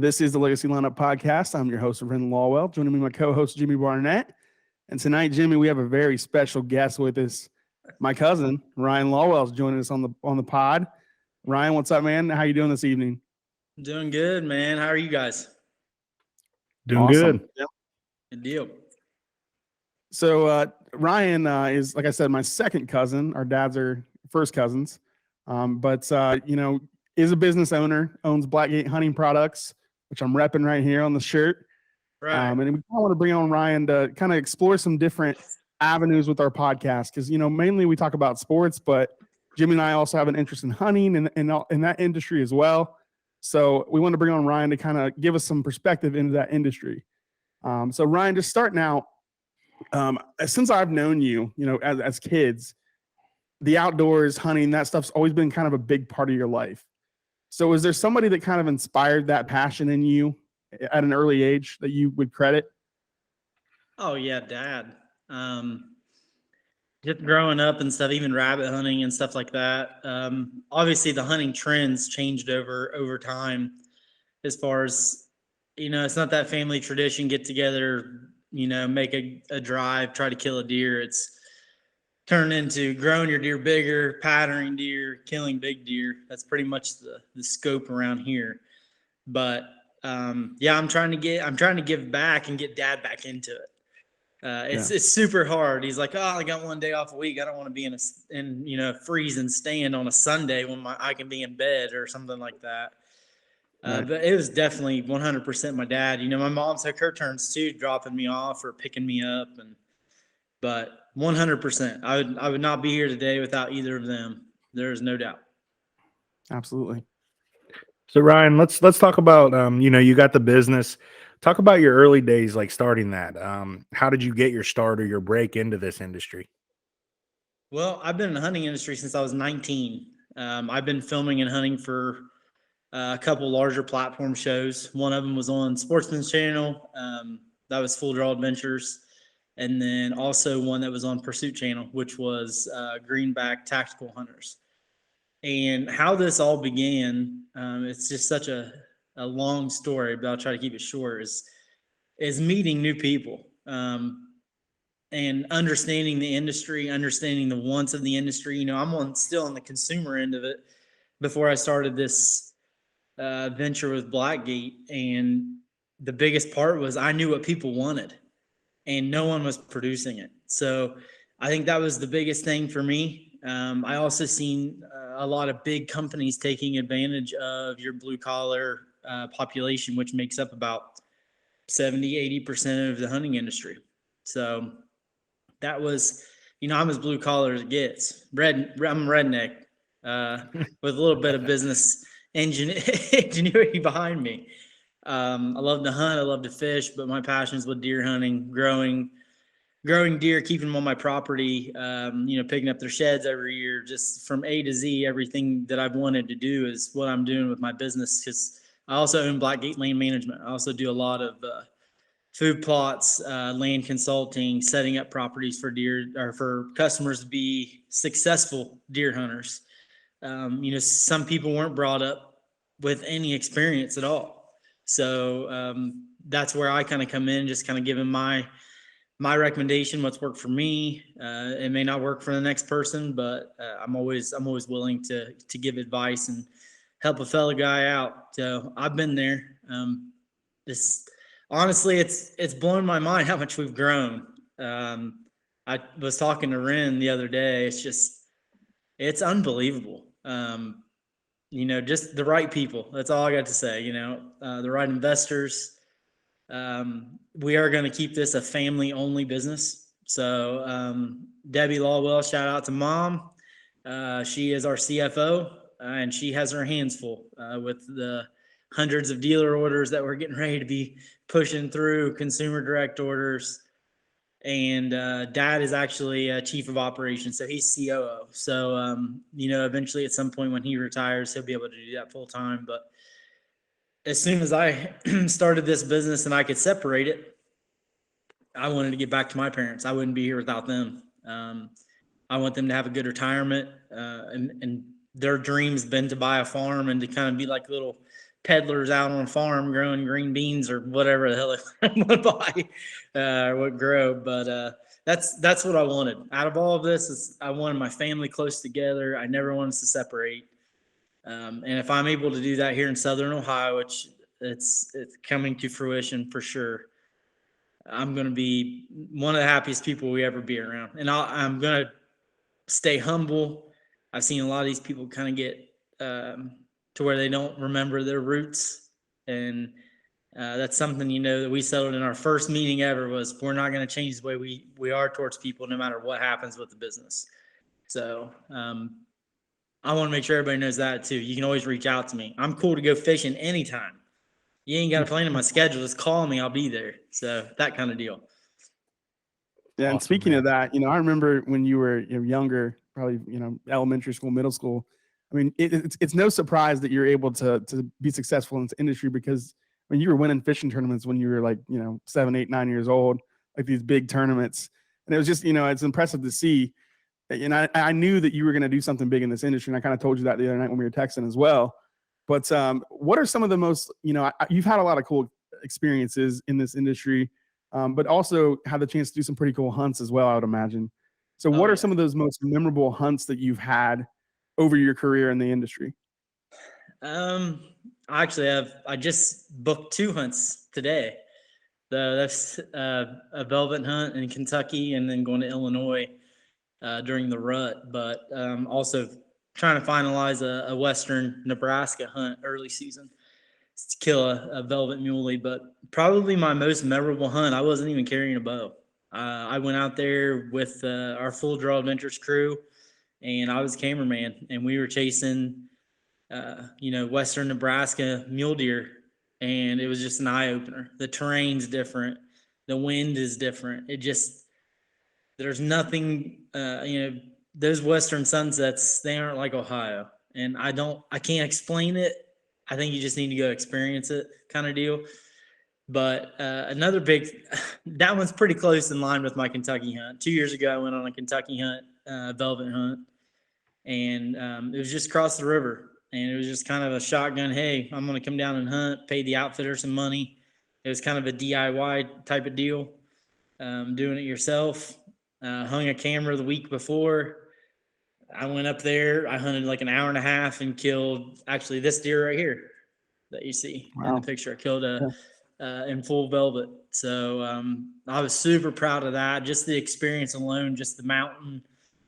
This is the Legacy Lineup Podcast. I'm your host, Ren Lawwell. Joining me, my co-host, Jimmy Barnett. And tonight, Jimmy, we have a very special guest with us. My cousin, Ryan Lawwell, is joining us on the pod. Ryan, what's up, man? How you doing this evening? Doing good, man. How are you guys? Doing Awesome. good. Yep. Good deal. So Ryan is, like I said, my second cousin. Our dads are first cousins, but is a business owner, owns Blackgate hunting products, which I'm repping right here on the shirt. Right. And we kind of want to bring on Ryan to kind of explore some different avenues with our podcast because mainly we talk about sports, but Jimmy and I also have an interest in hunting and in that industry as well. So we want to bring on Ryan to kind of give us some perspective into that industry. So Ryan, just starting out. Since I've known you, as kids, the outdoors, hunting, that stuff's always been kind of a big part of your life. So is there somebody that kind of inspired that passion in you at an early age that you would credit? Oh yeah, Dad. Just growing up and stuff, even rabbit hunting and stuff like that. Obviously the hunting trends changed over time as far as, it's not that family tradition, get together, make a drive, try to kill a deer. It's turned into growing your deer bigger, patterning deer, killing big deer. That's pretty much the scope around here. But I'm trying to give back and get Dad back into it. It's super hard. He's like, oh, I got one day off a week. I don't want to be in freezing stand on a Sunday when I can be in bed or something like that. Right. But it was definitely 100% my dad. My mom took her turns too, dropping me off or picking me up, but 100%. I would not be here today without either of them. There is no doubt. Absolutely. So Ryan, let's talk about you got the business. Talk about your early days, like starting that. How did you get your start or your break into this industry? Well, I've been in the hunting industry since I was 19. I've been filming and hunting for a couple larger platform shows. One of them was on Sportsman's Channel. That was Full Draw Adventures. And then also one that was on Pursuit Channel, which was Greenback Tactical Hunters. And how this all began, it's just such a long story, but I'll try to keep it short, is meeting new people and understanding the industry, understanding the wants of the industry. I'm still on the consumer end of it before I started this venture with Blackgate. And the biggest part was I knew what people wanted and no one was producing it. So I think that was the biggest thing for me. I also seen a lot of big companies taking advantage of your blue collar population, which makes up about 70-80% of the hunting industry. So that was, I'm as blue collar as it gets. I'm redneck with a little bit of business ingenuity behind me. I love to hunt, I love to fish, but my passion is with deer hunting, growing deer, keeping them on my property, picking up their sheds every year, just from A to Z. Everything that I've wanted to do is what I'm doing with my business, because I also own Blackgate Land Management. I also do a lot of food plots, land consulting, setting up properties for deer or for customers to be successful deer hunters. Some people weren't brought up with any experience at all. So that's where I kind of come in, just kind of giving my recommendation, what's worked for me. It may not work for the next person, but I'm always willing to give advice and help a fellow guy out. So I've been there. Honestly, it's blown my mind how much we've grown. I was talking to Ren the other day. It's unbelievable. Just the right people. That's all I got to say. The right investors. We are going to keep this a family-only business. So Debbie Lawwell, shout out to Mom. She is our CFO, and she has her hands full with the hundreds of dealer orders that we're getting ready to be pushing through, consumer direct orders. And Dad is actually chief of operations, so he's COO. So, eventually at some point when he retires, he'll be able to do that full time. But as soon as I started this business and I could separate it, I wanted to get back to my parents. I wouldn't be here without them. I want them to have a good retirement, and their dream's been to buy a farm and to kind of be like little peddlers out on a farm growing green beans or whatever the hell they want to buy or what grow. But that's what I wanted. Out of all of this, I wanted my family close together. I never wanted us to separate. And if I'm able to do that here in Southern Ohio, which it's coming to fruition for sure, I'm going to be one of the happiest people we ever be around. And I'm going to stay humble. I've seen a lot of these people kind of get to where they don't remember their roots. And that's something, that we settled in our first meeting ever was we're not going to change the way we are towards people no matter what happens with the business. So I want to make sure everybody knows that too. You can always reach out to me. I'm cool to go fishing anytime. You ain't got to plan in my schedule. Just call me. I'll be there. So that kind of deal. Yeah. And Awesome, speaking man. of that, I remember when you were younger, probably, elementary school, middle school. I mean, it's no surprise that you're able to be successful in this industry because when you were winning fishing tournaments when you were like, 7, 8, 9 years old, like these big tournaments. And it was just, it's impressive to see. And I knew that you were going to do something big in this industry. And I kind of told you that the other night when we were texting as well. But what are some of the most, you've had a lot of cool experiences in this industry, but also had the chance to do some pretty cool hunts as well, I would imagine. So what are some of those most memorable hunts that you've had over your career in the industry? I just booked 2 hunts today. That's a velvet hunt in Kentucky and then going to Illinois during the rut, but also trying to finalize a western Nebraska hunt early season to kill a velvet muley. But probably my most memorable hunt, I wasn't even carrying a bow. I went out there with our Full Draw Adventures crew, and I was cameraman, and we were chasing western Nebraska mule deer, and it was just an eye-opener. The terrain's different. The wind is different. There's nothing, those western sunsets, they aren't like Ohio. And I can't explain it. I think you just need to go experience it kind of deal. But another that one's pretty close in line with my Kentucky hunt. 2 years ago, I went on a Kentucky hunt, velvet hunt, and it was just across the river. And it was just kind of a shotgun, hey, I'm going to come down and hunt, pay the outfitter some money. It was kind of a DIY type of deal, doing it yourself. Hung a camera the week before. I went up there. I hunted like an hour and a half and killed actually this deer right here that you see in the picture. I killed in full velvet. So I was super proud of that. Just the experience alone, just the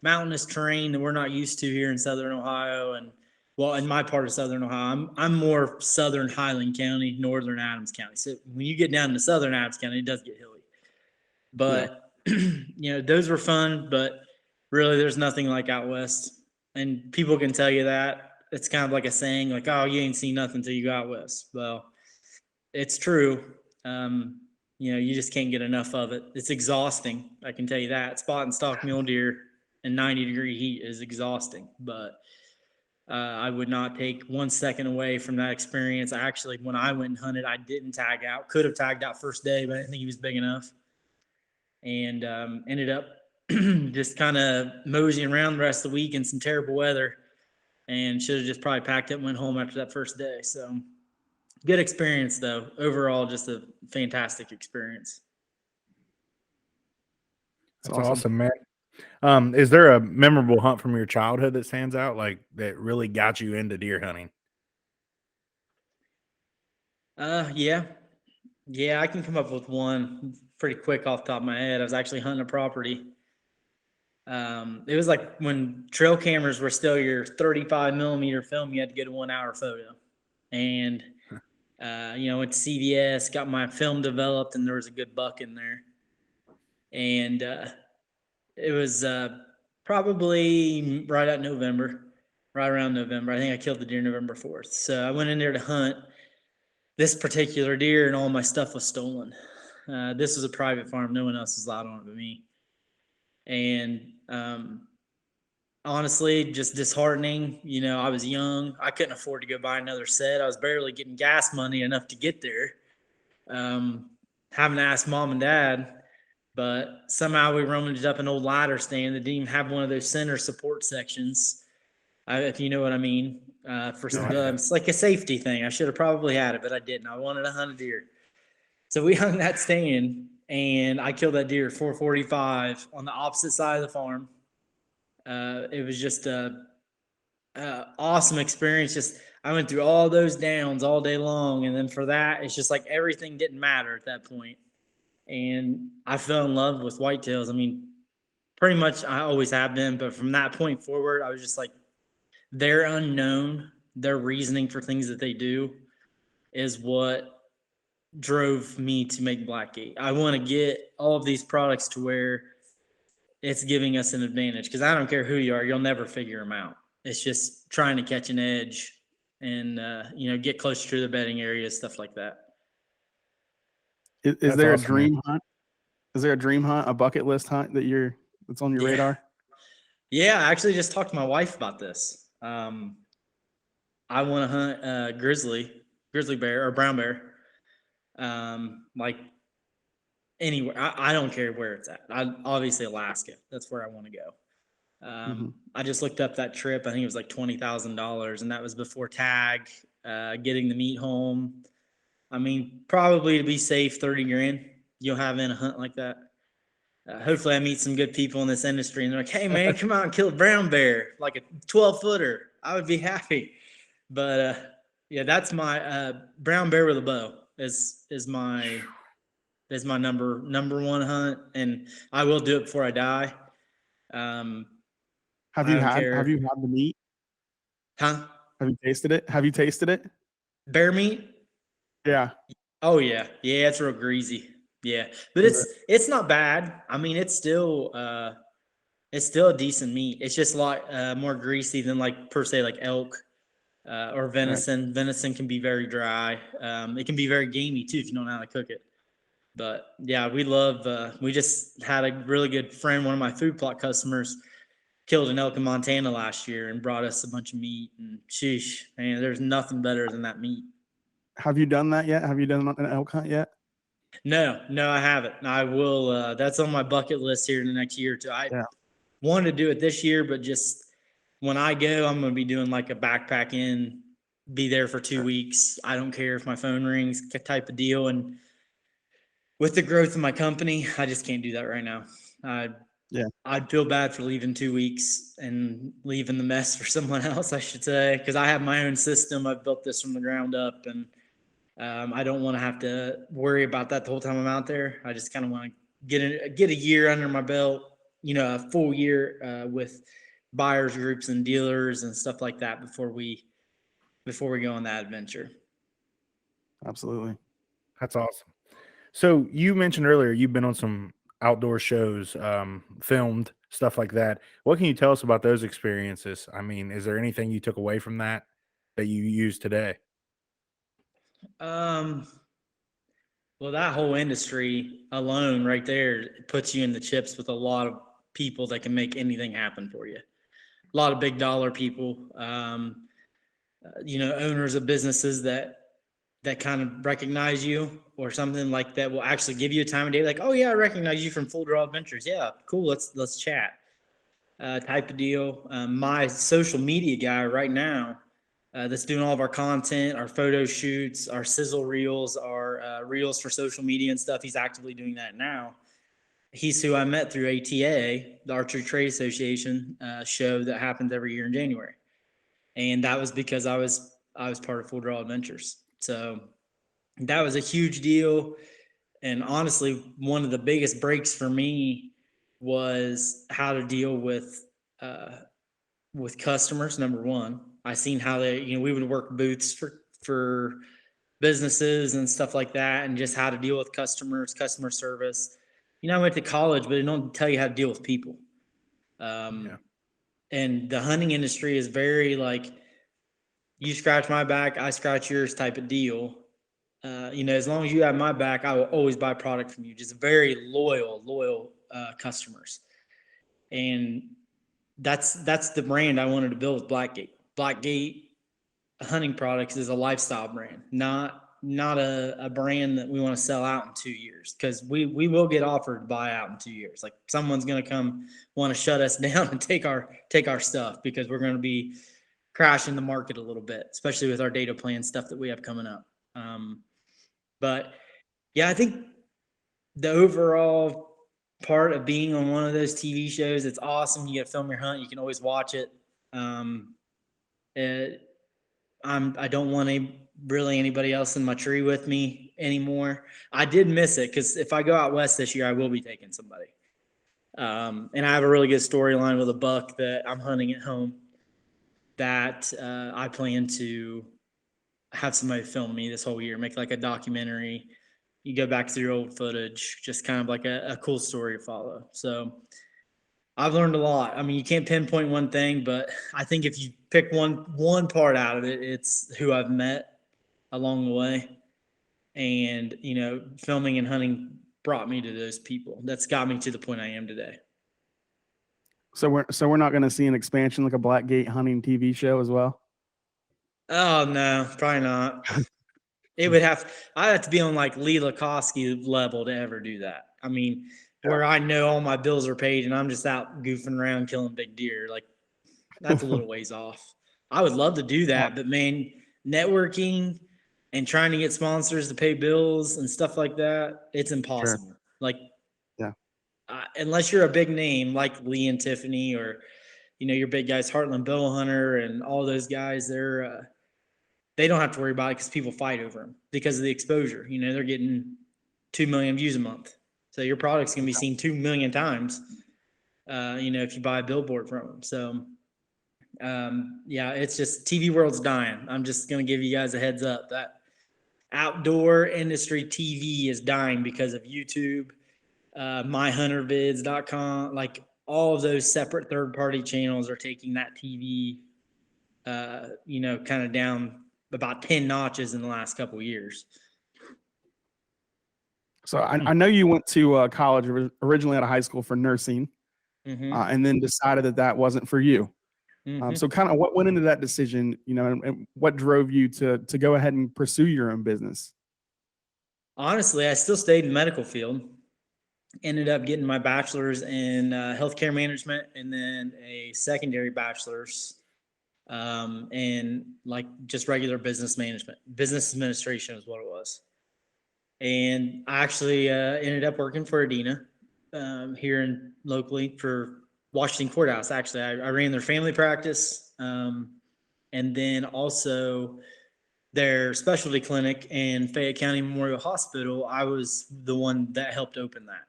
mountainous terrain that we're not used to here in Southern Ohio. And well, in my part of Southern Ohio, I'm more Southern Highland County, Northern Adams County. So when you get down to Southern Adams County, it does get hilly. But those were fun, but really there's nothing like out west. And people can tell you that. It's kind of like a saying, like, oh, you ain't seen nothing until you go out west. Well, it's true. You just can't get enough of it. It's exhausting. I can tell you that. Spot and stalk mule deer in 90-degree heat is exhausting. But I would not take 1 second away from that experience. Actually, when I went and hunted, I didn't tag out. Could have tagged out first day, but I didn't think he was big enough. And ended up just kind of moseying around the rest of the week in some terrible weather, and should have just probably packed up and went home after that first day. So good experience, though. Overall, just a fantastic experience. That's awesome, man. Is there a memorable hunt from your childhood that stands out, like that really got you into deer hunting? Yeah, I can come up with one pretty quick off the top of my head. I was actually hunting a property. It was like when trail cameras were still your 35 millimeter film, you had to get a 1 hour photo. And, went to CVS, got my film developed, and there was a good buck in there. And it was probably right around November. I think I killed the deer November 4th. So I went in there to hunt this particular deer, and all my stuff was stolen. This was a private farm. No one else was allowed on it but me. And honestly, just disheartening. I was young. I couldn't afford to go buy another set. I was barely getting gas money enough to get there. Having to ask mom and dad. But somehow we rummaged up an old ladder stand that didn't even have one of those center support sections, if you know what I mean. for Oh, some, yeah. it's like a safety thing. I should have probably had it, but I didn't. I wanted to hunt a deer. So we hung that stand, and I killed that deer at 445 on the opposite side of the farm. It was just a awesome experience. Just I went through all those downs all day long, and then for that, it's just like everything didn't matter at that point. And I fell in love with whitetails. I mean, pretty much I always have been, but from that point forward, I was just like, they're unknown. Their reasoning for things that they do is what drove me to make Blackgate. I want to get all of these products to where it's giving us an advantage, because I don't care who you are, you'll never figure them out. It's just trying to catch an edge and get closer to the bedding area, stuff like that. Is That's there awesome, a dream man. hunt? Is there a dream hunt, a bucket list hunt that's on your Yeah. radar? Yeah, I actually just talked to my wife about this. I want to hunt grizzly bear or brown bear. Like anywhere. I don't care where it's at. Obviously Alaska. That's where I want to go. I just looked up that trip. I think it was like $20,000, and that was before tag, getting the meat home. I mean, probably to be safe, 30 grand you'll have in a hunt like that. Hopefully I meet some good people in this industry, and they're like, hey man, come out and kill a brown bear, like a 12-footer. I would be happy. But yeah, that's my brown bear with a bow is my number one hunt, and I will do it before I die. Have I you don't had care. Have you had the meat? Huh? Have you tasted it? Have you tasted it? Bear meat? Yeah. Oh yeah. Yeah, it's real greasy. Yeah. But Is it's not bad. I mean, it's still a decent meat. It's just a lot more greasy than like per se like elk or venison. Right. Venison can be very dry. It can be very gamey too if you don't know how to cook it. But yeah, we love we just had a really good friend, one of my food plot customers, killed an elk in Montana last year and brought us a bunch of meat, and sheesh, man, there's nothing better than that meat. Have you done that yet? Have you done an elk hunt yet? No, I haven't. I will. That's on my bucket list here in the next year or two. I wanted to do it this year, but just when I go, I'm going to be doing like a backpack in, be there for 2 weeks. I don't care if my phone rings, type of deal. And with the growth of my company, I just can't do that right now. I'd feel bad for leaving 2 weeks and leaving the mess for someone else, I should say, because I have my own system. I've built this from the ground up, and I don't want to have to worry about that the whole time I'm out there. I just kind of want to get a year under my belt, a full year with buyers groups and dealers and stuff like that before we go on that adventure. Absolutely. That's awesome. So you mentioned earlier you've been on some outdoor shows, filmed, stuff like that. What can you tell us about those experiences? I mean, is there anything you took away from that you use today? Well, that whole industry alone right there puts you in the chips with a lot of people that can make anything happen for you. A lot of big dollar people, owners of businesses that kind of recognize you or something like that will actually give you a time of day. Like, oh yeah, I recognize you from Full Draw Adventures. Yeah, cool. Let's chat. Type of deal. My social media guy right now, that's doing all of our content, our photo shoots, our sizzle reels, our reels for social media and stuff. He's actively doing that now. He's who I met through ATA, the Archery Trade Association show that happens every year in January. And that was because I was part of Full Draw Adventures. So that was a huge deal. And honestly, one of the biggest breaks for me was how to deal with customers. Number one, I seen how they, we would work booths for businesses and stuff like that, and just how to deal with customers, customer service. I went to college, but they don't tell you how to deal with people. And the hunting industry is very like, you scratch my back, I scratch yours type of deal. As long as you have my back, I will always buy product from you. Just very loyal customers. And that's the brand I wanted to build with Blackgate. Blackgate hunting products is a lifestyle brand, not a brand that we want to sell out in 2 years, because we will get offered to buy out in 2 years. Like someone's going to come want to shut us down and take our stuff because we're going to be crashing the market a little bit, especially with our data plan stuff that we have coming up. But yeah, I think the overall part of being on one of those TV shows, it's awesome. You get to film your hunt. You can always watch it. I don't want really anybody else in my tree with me anymore. I did miss it because if I go out west this year, I will be taking somebody. And I have a really good storyline with a buck that I'm hunting at home that I plan to have somebody film me this whole year, make like a documentary. You go back through old footage, just kind of like a cool story to follow. So I've learned a lot. I mean, you can't pinpoint one thing, but I think if you pick one part out of it, it's who I've met along the way. And, you know, filming and hunting brought me to those people. That's got me to the point I am today. So we're not going to see an expansion like a Blackgate hunting TV show as well. Oh no, probably not. I'd have to be on like Lee Lakosky level to ever do that. I mean, where I know all my bills are paid and I'm just out goofing around killing big deer. Like that's a little ways off. I would love to do that, but man, networking and trying to get sponsors to pay bills and stuff like that, it's impossible. Sure. Like, unless you're a big name like Lee and Tiffany or, you know, your big guys, Heartland Bow Hunter and all those guys, they don't have to worry about it because people fight over them because of the exposure. You know, they're getting 2 million views a month. So your product's going to be seen 2 million times, you know, if you buy a billboard from them. So, it's just TV world's dying. I'm just going to give you guys a heads up that outdoor industry TV is dying because of YouTube, myhuntervids.com, like all of those separate third-party channels are taking that TV, you know, kind of down about 10 notches in the last couple of years. So I know you went to college originally out of high school for nursing, and then decided that wasn't for you. So kind of what went into that decision, you know, and what drove you to go ahead and pursue your own business? Honestly, I still stayed in the medical field. Ended up getting my bachelor's in healthcare management and then a secondary bachelor's in like just regular business management. Business administration is what it was. And I actually ended up working for Adina here locally for Washington Courthouse. Actually, I ran their family practice and then also their specialty clinic in Fayette County Memorial Hospital. I was the one that helped open that.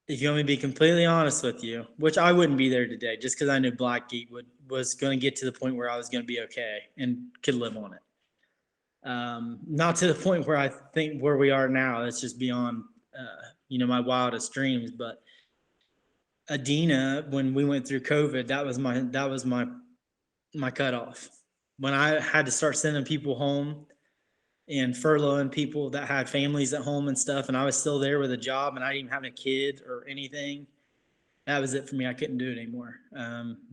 If you want me to be completely honest with you, which I wouldn't be there today just because I knew Blackgate was going to get to the point where I was going to be okay and could live on it. Not to the point where I think where we are now, it's just beyond, you know, my wildest dreams. But Adina, when we went through COVID, that was my cutoff. When I had to start sending people home and furloughing people that had families at home and stuff, and I was still there with a job and I didn't even have a kid or anything, that was it for me. I couldn't do it anymore.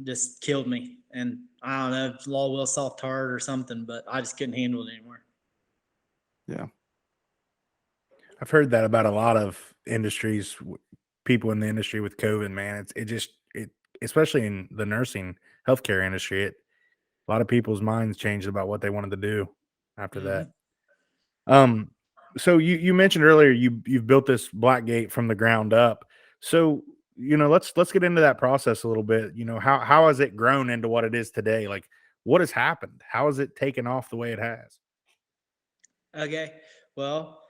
Just killed me. And I don't know, Lawwell soft hard or something, but I just couldn't handle it anymore. Yeah. I've heard that about a lot of industries, people in the industry with COVID, man. It especially in the nursing healthcare industry, a lot of people's minds changed about what they wanted to do after that. So you mentioned earlier you've built this Blackgate from the ground up. So, you know, let's get into that process a little bit. You know, how has it grown into what it is today? Like, what has happened? How has it taken off the way it has? Okay. Well,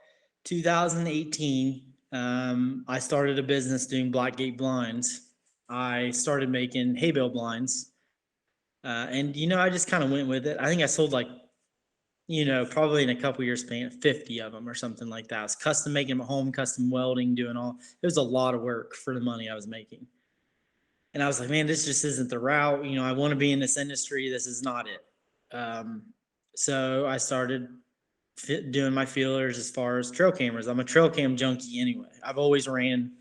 2018, I started a business doing Blackgate blinds. I started making hay bale blinds. And, you know, I just kind of went with it. I think I sold like, you know, probably in a couple years span, 50 of them or something like that. I was custom making them at home, custom welding, doing all. It was a lot of work for the money I was making. And I was like, man, this just isn't the route. You know, I want to be in this industry. This is not it. So I started doing my feelers as far as trail cameras. I'm a trail cam junkie anyway. I've always ran,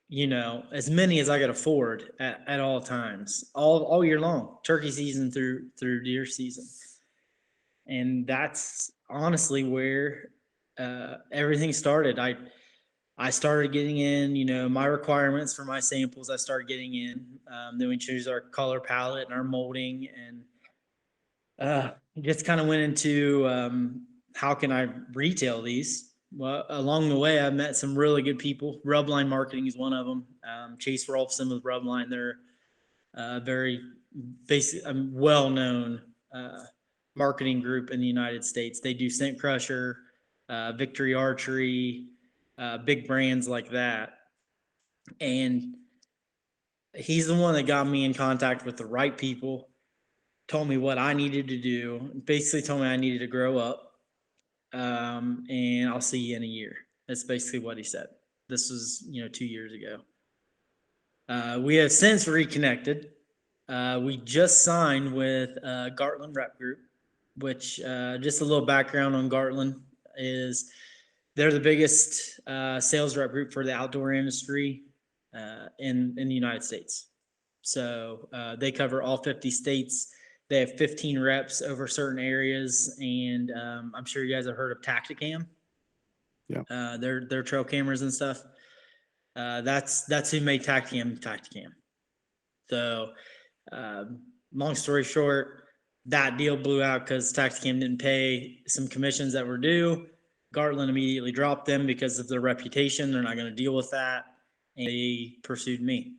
you know, as many as I could afford at all times, all year long, turkey season through deer season. And that's honestly where everything started. I started getting in, my requirements for my samples. I started getting in. Then we choose our color palette and our molding, and just kind of went into how can I retail these. Well, along the way, I met some really good people. Rubline Marketing is one of them. Chase Rolfson with Rubline. They're very basic, well-known marketing group in the United States. They do Scent Crusher, Victory Archery, big brands like that. And he's the one that got me in contact with the right people, told me what I needed to do, basically told me I needed to grow up, and I'll see you in a year. That's basically what he said. This was, 2 years ago. We have since reconnected. We just signed with Gartland Rep Group, which just a little background on Gartland is they're the biggest sales rep group for the outdoor industry in the United States. So they cover all 50 states. They have 15 reps over certain areas, and I'm sure you guys have heard of Tacticam. Yeah. Their trail cameras and stuff. That's who made Tacticam. So long story short, that deal blew out because Tacticam didn't pay some commissions that were due. Gartland immediately dropped them because of their reputation. They're not going to deal with that. And they pursued me.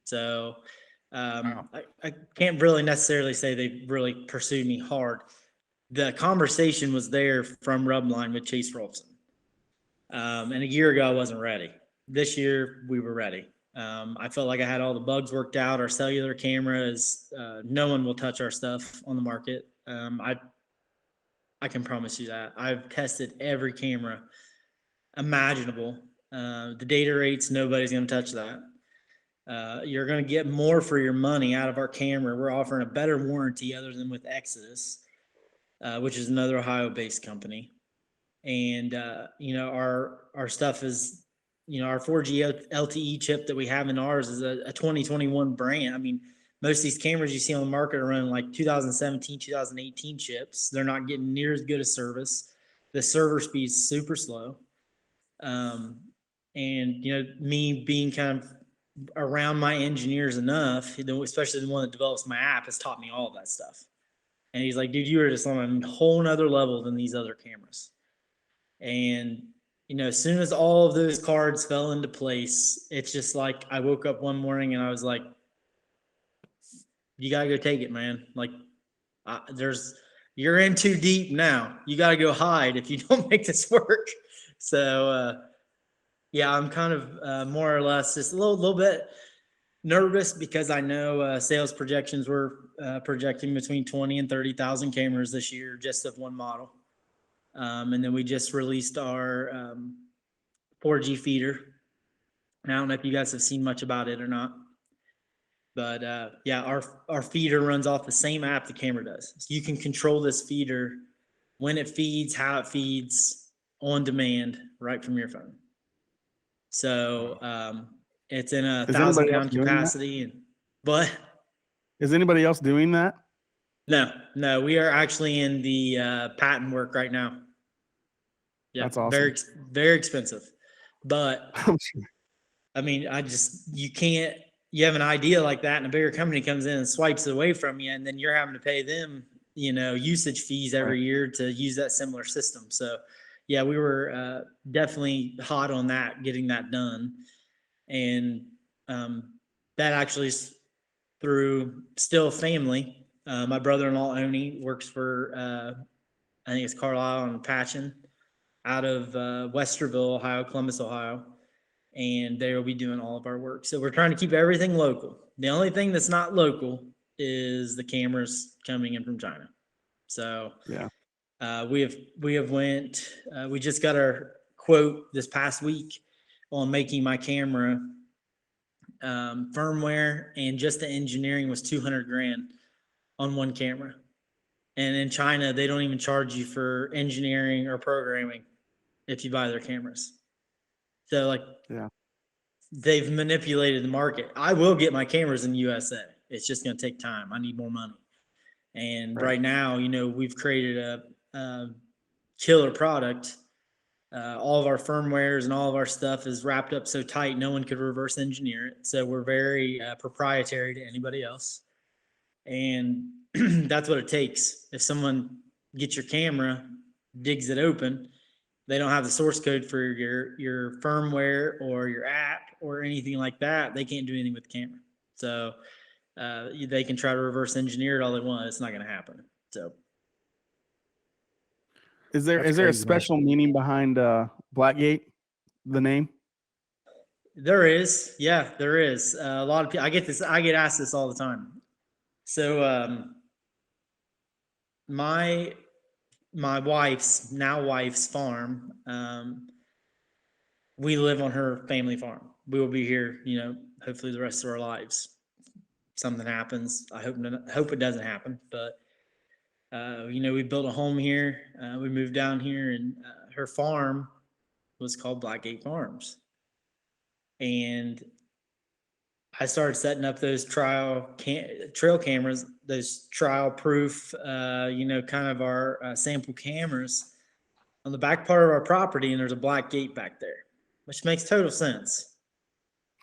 So Wow. I can't really necessarily say they really pursued me hard. The conversation was there from Rubline with Chase Rolfson. And a year ago, I wasn't ready. This year, we were ready. I felt like I had all the bugs worked out. Our cellular camera is, no one will touch our stuff on the market. I can promise you that. I've tested every camera imaginable. The data rates, nobody's going to touch that. You're going to get more for your money out of our camera. We're offering a better warranty other than with Exodus, which is another Ohio-based company. And, our stuff is, our 4G LTE chip that we have in ours is a 2021 brand. I mean, most of these cameras you see on the market are running like 2017, 2018 chips. They're not getting near as good a service. The server speed is super slow. And, me being kind of around my engineers enough, especially the one that develops my app, has taught me all of that stuff. And he's like, dude, you are just on a whole nother level than these other cameras. And, as soon as all of those cards fell into place, it's just like I woke up one morning and I was like, you got to go take it, man. Like, you're in too deep now. You got to go hide if you don't make this work. So, yeah, I'm kind of more or less just a little bit nervous because I know sales projections were projecting between 20 and 30,000 cameras this year, just of one model. And then we just released our 4G feeder. And I don't know if you guys have seen much about it or not. But yeah, our feeder runs off the same app the camera does. So you can control this feeder when it feeds, how it feeds, on demand, right from your phone. So it's in a 1,000-pound capacity. And but is anybody else doing that? No, we are actually in the patent work right now. Yeah, that's awesome. Very, very expensive, but I'm sure. I mean, you can't. You have an idea like that, and a bigger company comes in and swipes it away from you, and then you're having to pay them, usage fees every year to use that similar system. So, yeah, we were definitely hot on that, getting that done, and that actually is through still family. My brother-in-law Oni works for I think it's Carlisle and Patchen out of Westerville, Ohio, Columbus, Ohio. And they will be doing all of our work. So we're trying to keep everything local. The only thing that's not local is the cameras coming in from China. So yeah, we just got our quote this past week on making my camera. Firmware and just the engineering was $200,000 on one camera. And in China, they don't even charge you for engineering or programming if you buy their cameras. So yeah, they've manipulated the market. I will get my cameras in the USA. It's just going to take time. I need more money. And right now, we've created a killer product All of our firmwares and all of our stuff is wrapped up so tight, no one could reverse engineer it. So we're very proprietary to anybody else. And that's what it takes. If someone gets your camera, digs it open, they don't have the source code for your firmware or your app or anything like that, they can't do anything with the camera. So they can try to reverse engineer it all they want. It's not going to happen. So Is there That's a crazy, man. special meaning behind Blackgate, the name? there is, yeah, there is a lot of people. I get asked this all the time. So my wife's farm, we live on her family farm. We will be here, hopefully the rest of our lives. Something happens. I hope it doesn't happen, but we built a home here. We moved down here, and her farm was called Blackgate Farms. And I started setting up those trail cameras, those trial proof, kind of our sample cameras on the back part of our property. And there's a black gate back there, which makes total sense.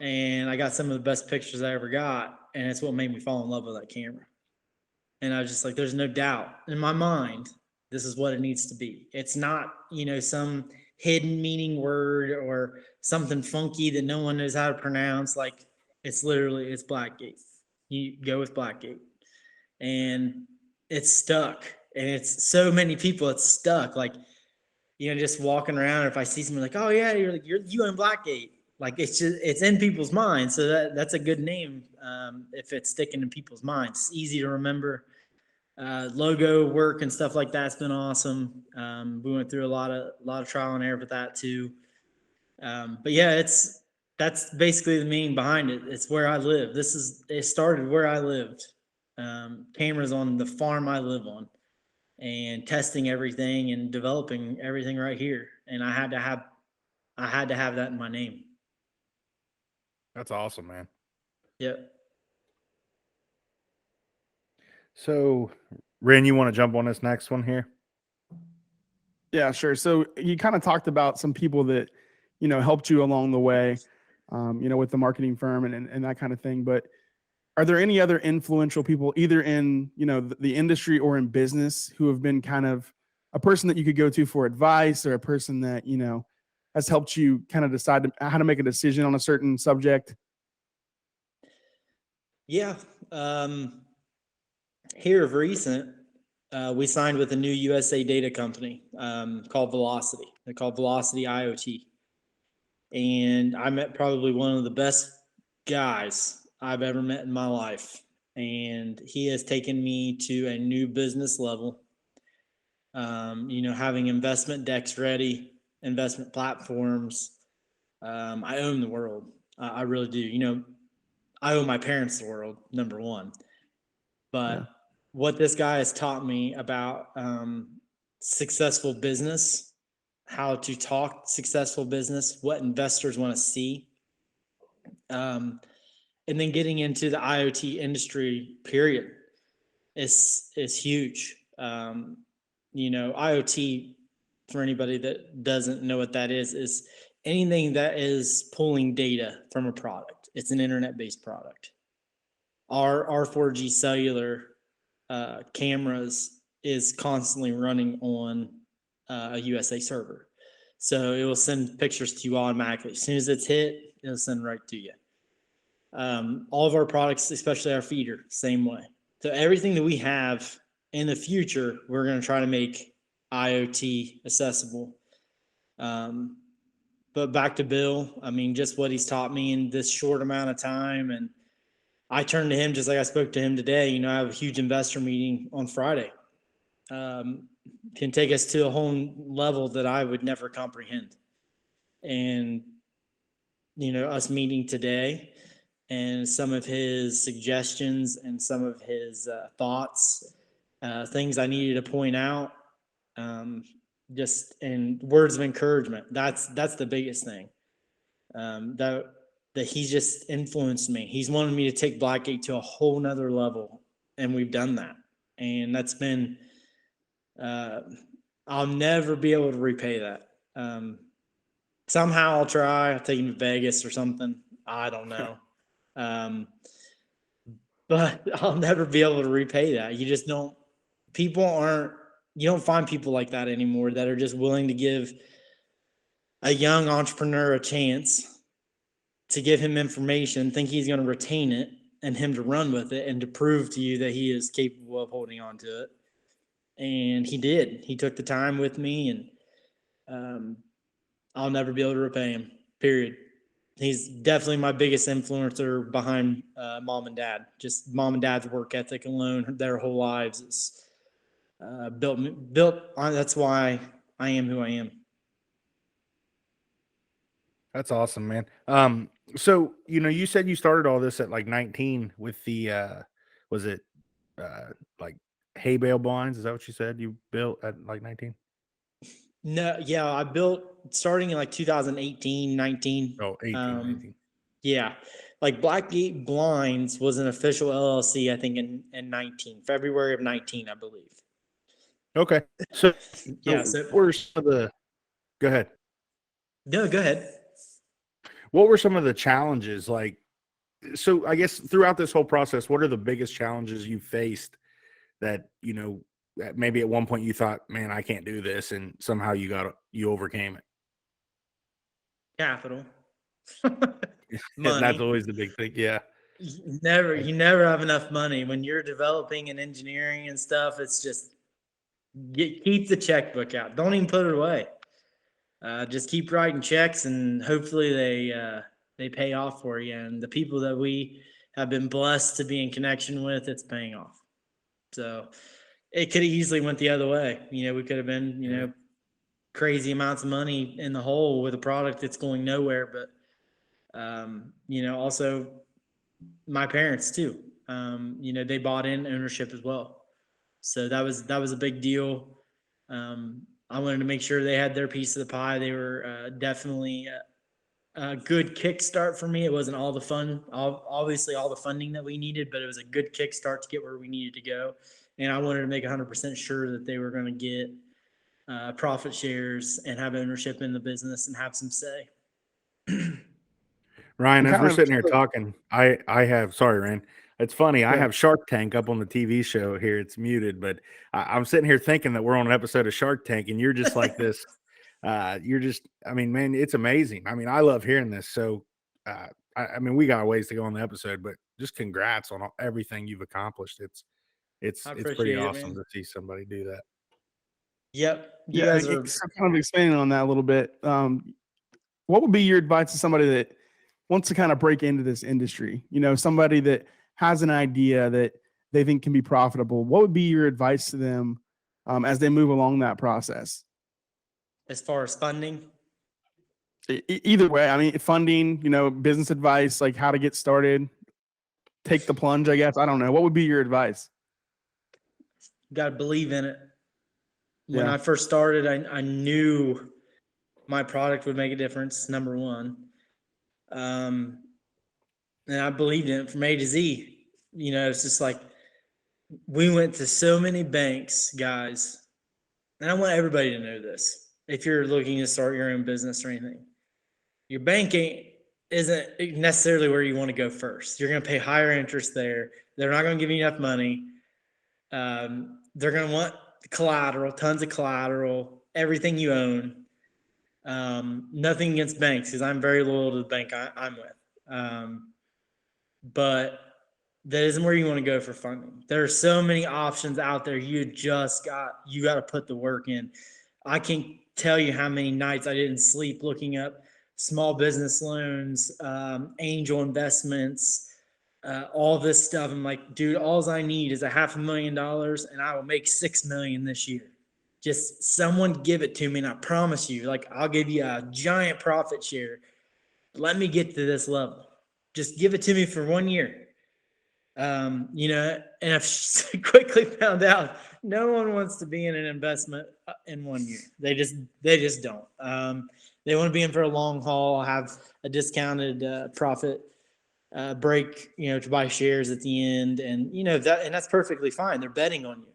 And I got some of the best pictures I ever got. And it's what made me fall in love with that camera. And I was just like, there's no doubt in my mind, this is what it needs to be. It's not, some hidden meaning word or something funky that no one knows how to pronounce. Like, it's Blackgate. You go with Blackgate. And it's stuck. And it's so many people, it's stuck. Like, just walking around, if I see someone like, oh yeah, you own Blackgate. Like, it's in people's minds. So that's a good name if it's sticking in people's minds. It's easy to remember. Logo work and stuff like that's been awesome. We went through a lot of trial and error with that too. But yeah, that's basically the meaning behind it. It's where I live. It started where I lived. Cameras on the farm I live on, and testing everything and developing everything right here. And I had to have that in my name. That's awesome, man. Yep. So, Ren, you want to jump on this next one here? Yeah, sure. So you kind of talked about some people that, helped you along the way, with the marketing firm and that kind of thing. But are there any other influential people, either in, the industry or in business, who have been kind of a person that you could go to for advice, or a person that, has helped you kind of decide how to make a decision on a certain subject? Yeah. Here of recent, we signed with a new USA data company called Velocity. They're called Velocity IoT. And I met probably one of the best guys I've ever met in my life. And he has taken me to a new business level. Having investment decks ready, investment platforms. I own the world. I really do. I owe my parents the world, number one. But what this guy has taught me about successful business, how to talk successful business, what investors want to see, and then getting into the IoT industry, period, is huge. IoT, for anybody that doesn't know what that is anything that is pulling data from a product. It's an internet-based product. Our 4G cellular cameras is constantly running on a USA server. So it will send pictures to you automatically. As soon as it's hit, it'll send right to you. All of our products, especially our feeder, same way. So everything that we have in the future, we're going to try to make IoT accessible. But back to Bill, just what he's taught me in this short amount of time. And I turned to him just like I spoke to him today. I have a huge investor meeting on Friday. Can take us to a whole level that I would never comprehend. And, us meeting today and some of his suggestions and some of his thoughts, things I needed to point out, just in words of encouragement. That's the biggest thing. That he's just influenced me. He's wanted me to take Blackgate to a whole nother level, and we've done that. And that's been, I'll never be able to repay that. Somehow I'll try. I'll take him to Vegas or something. I don't know. But I'll never be able to repay that. You just don't, you don't find people like that anymore that are just willing to give a young entrepreneur a chance, to give him information, think he's going to retain it, and him to run with it and to prove to you that he is capable of holding on to it. And he did. He took the time with me, and I'll never be able to repay him, period. He's definitely my biggest influencer behind mom and dad. Just mom and dad's work ethic alone, their whole lives is built on. That's why I am who I am. That's awesome, man. So you said you started all this at like 19 with the was it like hay bale blinds? Is that what you said you built at like 19? No, yeah, I built starting in like 2018, 19. Oh, 18, 19. Yeah, like Blackgate Blinds was an official LLC, I think in 19, February of 19, I believe. Okay. So Yeah, what were some of the, go ahead. No, go ahead. What were some of the challenges? Like, so I guess throughout this whole process, what are the biggest challenges you faced that, that maybe at one point you thought, man, I can't do this, and somehow you overcame it? Capital. Money. That's always the big thing. Yeah. You never have enough money when you're developing and engineering and stuff. It's just keep the checkbook out. Don't even put it away. Just keep writing checks, and hopefully they pay off for you. And the people that we have been blessed to be in connection with, it's paying off. So it could have easily went the other way. We could have been, crazy amounts of money in the hole with a product that's going nowhere. But, also my parents too, they bought in ownership as well. So that was a big deal. I wanted to make sure they had their piece of the pie. They were definitely a good kickstart for me. It wasn't all the fun, obviously all the funding that we needed, but it was a good kickstart to get where we needed to go. And I wanted to make 100% sure that they were going to get profit shares and have ownership in the business and have some say. Ryan, as we're sitting here talking, I have, sorry, Ryan. It's funny. I have Shark Tank up on the TV show here. It's muted, but I'm sitting here thinking that we're on an episode of Shark Tank, and you're just like this. I mean, man, it's amazing. I mean, I love hearing this. So, I mean, we got a ways to go on the episode, but just congrats on everything you've accomplished. It's pretty awesome to see somebody do that. Yep. You guys are kind of expanding on that a little bit. What would be your advice to somebody that wants to kind of break into this industry? Somebody that has an idea that they think can be profitable. What would be your advice to them as they move along that process? As far as funding? Either way, I mean, funding, business advice, like how to get started, take the plunge, I guess. I don't know. What would be your advice? You got to believe in it. When I first started, I knew my product would make a difference, number one. And I believed in it from A to Z. It's just like we went to so many banks, guys. And I want everybody to know this. If you're looking to start your own business or anything, your bank isn't necessarily where you want to go first. You're going to pay higher interest there. They're not going to give you enough money. They're going to want collateral, tons of collateral, everything you own. Nothing against banks, because I'm very loyal to the bank I'm with. But that isn't where you want to go for funding. There are so many options out there. You got to put the work in. I can't tell you how many nights I didn't sleep looking up small business loans, angel investments, all this stuff. I'm like, dude, all I need is $500,000 and I will make $6 million this year. Just someone give it to me, and I promise you, like, I'll give you a giant profit share. Let me get to this level. Just give it to me for 1 year. And I've quickly found out no one wants to be in an investment in 1 year. They just don't. They want to be in for a long haul, have a discounted profit break, to buy shares at the end, and that's perfectly fine. They're betting on you.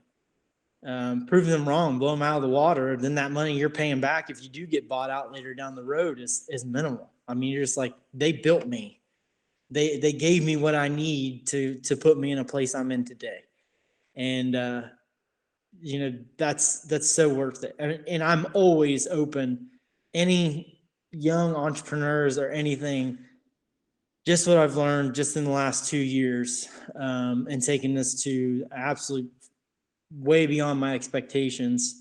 proving them wrong, blow them out of the water, then that money you're paying back if you do get bought out later down the road is minimal. I mean, you're just like, they built me. They gave me what I need to put me in a place I'm in today. And that's so worth it. And I'm always open. Any young entrepreneurs or anything, just what I've learned just in the last 2 years, and taking this to absolute way beyond my expectations,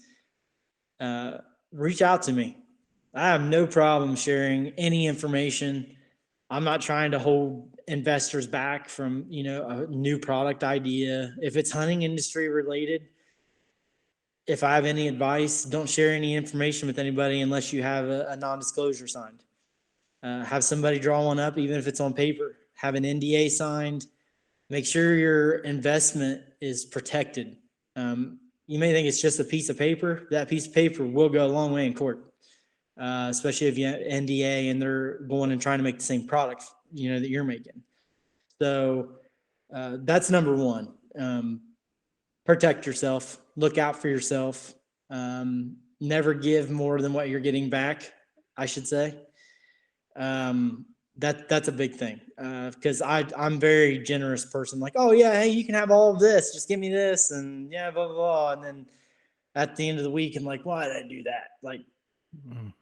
reach out to me. I have no problem sharing any information. I'm not trying to hold investors back from, a new product idea. If it's hunting industry related, if I have any advice, don't share any information with anybody unless you have a non-disclosure signed. Have somebody draw one up, even if it's on paper. Have an NDA signed. Make sure your investment is protected. You may think it's just a piece of paper. That piece of paper will go a long way in court, especially if you have NDA and they're going and trying to make the same product, that you're making. So that's number one. Protect yourself. Look out for yourself. Never give more than what you're getting back, I should say. That's a big thing, because I'm very generous person. Like, oh yeah, hey, you can have all of this. Just give me this, and yeah, blah blah blah. And then at the end of the week, I'm like, why did I do that? Like,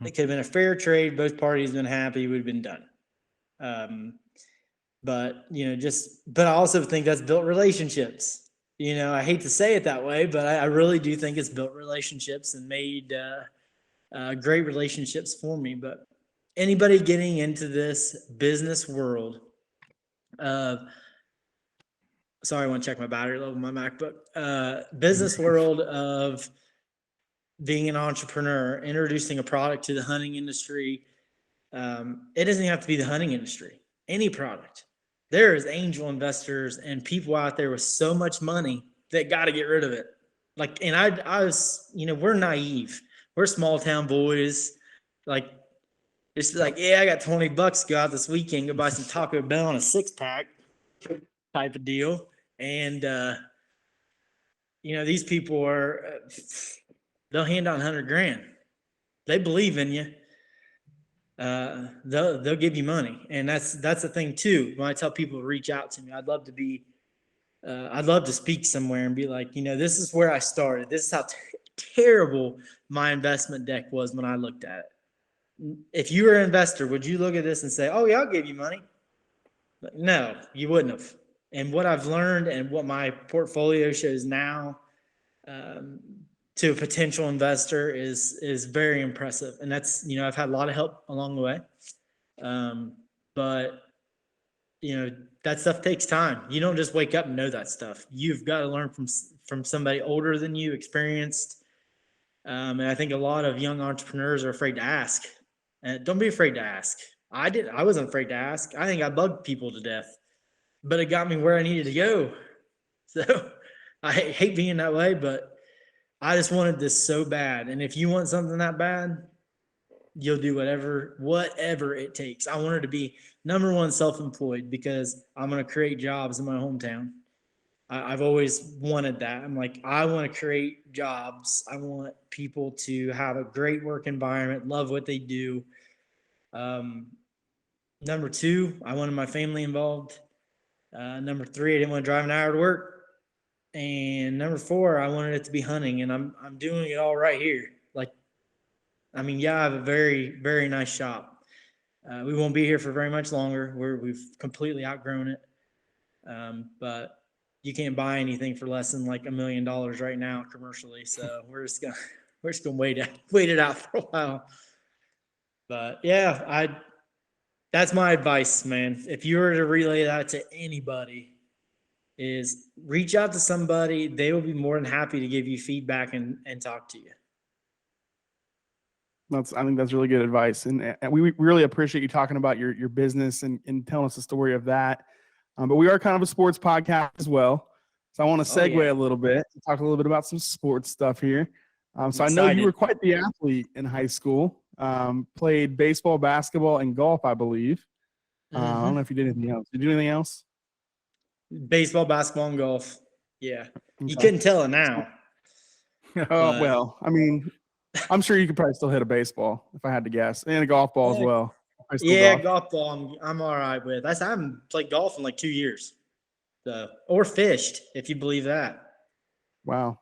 it could have been a fair trade. Both parties been happy. Would have been done. But but I also think that's built relationships. I hate to say it that way, but I really do think it's built relationships and made great relationships for me. But anybody getting into this business world sorry, I want to check my battery level on my MacBook. Business world of being an entrepreneur, introducing a product to the hunting industry. It doesn't have to be the hunting industry. Any product. There is angel investors and people out there with so much money that got to get rid of it. Like, and I was, we're naive. We're small town boys. Like, it's like, yeah, I got $20 to go out this weekend, go buy some Taco Bell and a 6-pack type of deal. And, these people they'll hand out $100,000. They believe in you. They'll give you money. And that's the thing too. When I tell people to reach out to me, I'd love to speak somewhere and be like, this is where I started. This is how terrible my investment deck was when I looked at it. If you were an investor, would you look at this and say, oh yeah, I'll give you money? No, you wouldn't have. And what I've learned and what my portfolio shows now, to a potential investor is very impressive. And that's, I've had a lot of help along the way. But that stuff takes time. You don't just wake up and know that stuff. You've got to learn from somebody older than you, experienced. And I think a lot of young entrepreneurs are afraid to ask. And don't be afraid to ask. I wasn't afraid to ask. I think I bugged people to death, but it got me where I needed to go. So I hate being that way, but I just wanted this so bad. And if you want something that bad, you'll do whatever it takes. I wanted to be number one self-employed because I'm going to create jobs in my hometown. I've always wanted that. I'm like, I want to create jobs. I want people to have a great work environment, love what they do. Number two, I wanted my family involved. Number three, I didn't want to drive an hour to work. And number four, I wanted it to be hunting, and I'm doing it all right here. Like, I have a very, very nice shop. We won't be here for very much longer. We've completely outgrown it. But you can't buy anything for less than like $1 million right now commercially. So we're just gonna wait it out for a while. But yeah, that's my advice, man. If you were to relay that to anybody, is reach out to somebody. They will be more than happy to give you feedback and talk to you. I think that's really good advice. And we really appreciate you talking about your business and telling us the story of that. But we are kind of a sports podcast as well. So I want to segue a little bit and talk a little bit about some sports stuff here. So I know you were quite the athlete in high school. Played baseball, basketball, and golf, I believe. I don't know if you did anything else. Did you do anything else? Baseball, basketball, and golf. Yeah. Okay. You couldn't tell it now. But Well, I mean, I'm sure you could probably still hit a baseball if I had to guess, and a golf ball as yeah, well. High school yeah, golf. golf ball I'm all right with. I haven't played golf in like 2 years. So, or fished, if you believe that. Wow.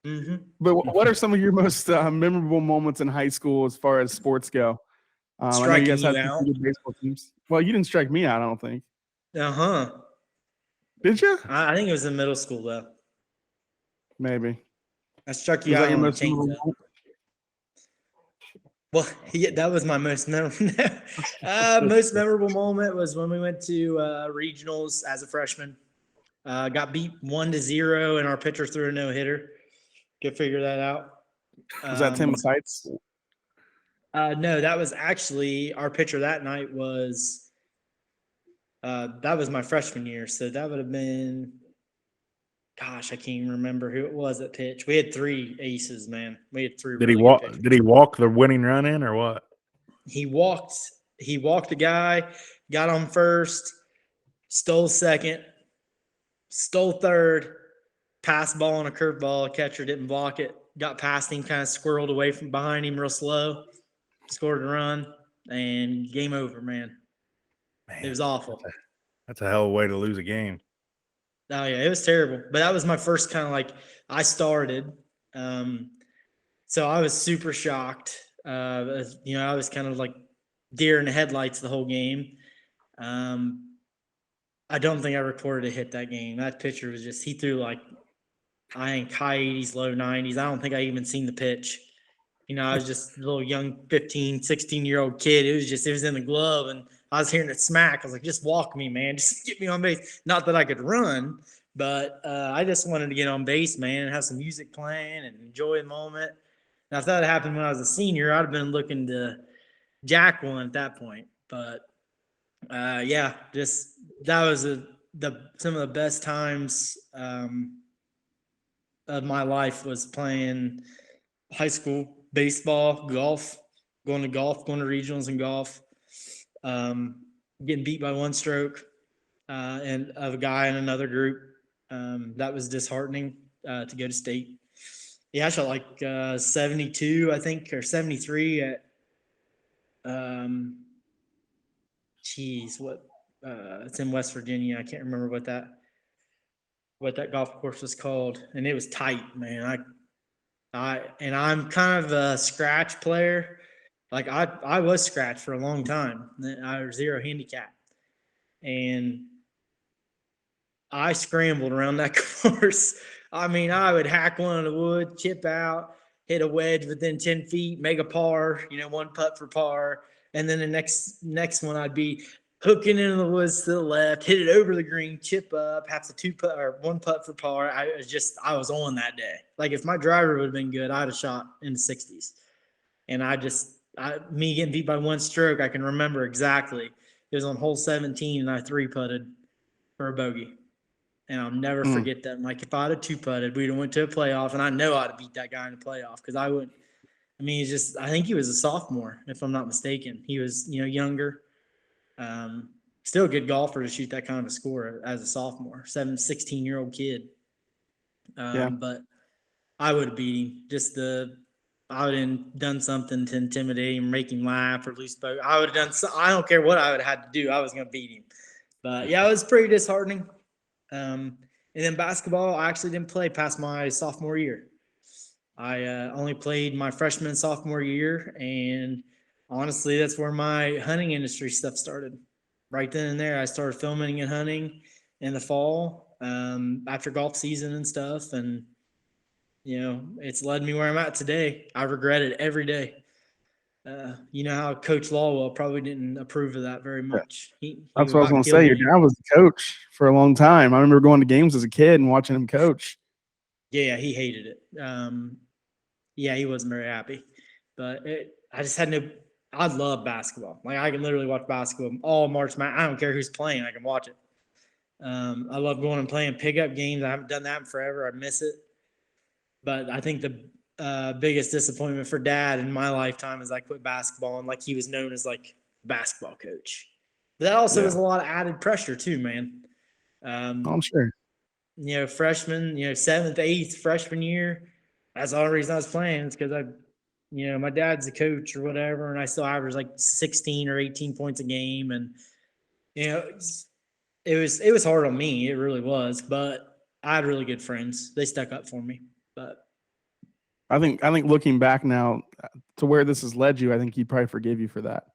Hmm. But what are some of your most memorable moments in high school as far as sports go? I know you Striking guys had you some out. pretty good baseball teams. Well, you didn't strike me out, I don't think. Uh-huh. Did you? I think it was in middle school though. Maybe. I struck you Was that out your on a most memorable changeup. moment? Well, yeah, that was my most memorable. Most memorable moment was when we went to regionals as a freshman. Got beat 1-0, and our pitcher threw a no hitter. Go figure that out. Was that Tim Seitz? No, that was actually our pitcher that night was. That was my freshman year, so that would have been. Gosh, I can't even remember who it was that pitched. We had 3 aces, man. We had 3 Did really he good walk? pitchers. Did he walk the winning run in or what? He walked the guy, got on first, stole second, stole third, passed ball on a curveball. Catcher didn't block it. Got past him, kind of squirreled away from behind him real slow. Scored a run, and game over, man. It was awful. That's a hell of a way to lose a game. Oh yeah, it was terrible. But that was my first kind of like I started. So I was super shocked. I was kind of like deer in the headlights the whole game. I don't think I recorded a hit that game. That pitcher was just he threw like high 80s, low 90s. I don't think I even seen the pitch. I was just a little young 15, 16-year-old kid. It was in the glove, and I was hearing it smack. I was like, just walk me, man. Just get me on base. Not that I could run, but I just wanted to get on base, man, and have some music playing and enjoy the moment. Now, if that had happened when I was a senior, I'd have been looking to jack one at that point. But, yeah, just that was some of the best times of my life was playing high school baseball, golf, going to regionals and golf, getting beat by 1 stroke and of a guy in another group. That was disheartening to go to state. Yeah, I shot like 72, I think, or 73 at it's in West Virginia. I can't remember what that golf course was called, and it was tight, man. I'm kind of a scratch player. Like I was scratch for a long time. I was 0 handicap, and I scrambled around that course. I mean, I would hack one in the wood, chip out, hit a wedge within 10 feet, make a par. 1 putt for par, and then the next one I'd be hooking into the woods to the left, hit it over the green, chip up, have to 2 putt or 1 putt for par. I was on that day. Like if my driver would have been good, I'd have shot in the 60s. And me getting beat by 1 stroke, I can remember exactly. It was on hole 17, and I 3-putted for a bogey. And I'll never forget that. Like if I'd have 2-putted, we'd have went to a playoff, and I know I'd have beat that guy in the playoff because I would. I mean, I think he was a sophomore, if I'm not mistaken. He was, younger. Still a good golfer to shoot that kind of a score as a sophomore, 16-year-old kid. But I would have beat him. I would have done something to intimidate him, make him laugh, or lose both. I would have done. I don't care what I would have had to do. I was going to beat him. But yeah, it was pretty disheartening. And then basketball, I actually didn't play past my sophomore year. I only played my freshman and sophomore year, and honestly, that's where my hunting industry stuff started. Right then and there, I started filming and hunting in the fall after golf season and stuff, and it's led me where I'm at today. I regret it every day. How Coach Lawwell probably didn't approve of that very much. That's what I was going to say. Your dad was the coach for a long time. I remember going to games as a kid and watching him coach. Yeah, he hated it. Yeah, he wasn't very happy. But I just had I love basketball. Like I can literally watch basketball all March Madness. I don't care who's playing. I can watch it. I love going and playing pickup games. I haven't done that in forever. I miss it. But I think the biggest disappointment for Dad in my lifetime is I quit basketball, and like he was known as like basketball coach. But that also was a lot of added pressure too, man. I'm sure. Freshman, 7th, 8th freshman year, That's the only reason I was playing. It's because my dad's a coach or whatever, and I still average like 16 or 18 points a game, and it was hard on me. It really was, but I had really good friends. They stuck up for me. But I think looking back now to where this has led you, I think he'd probably forgive you for that.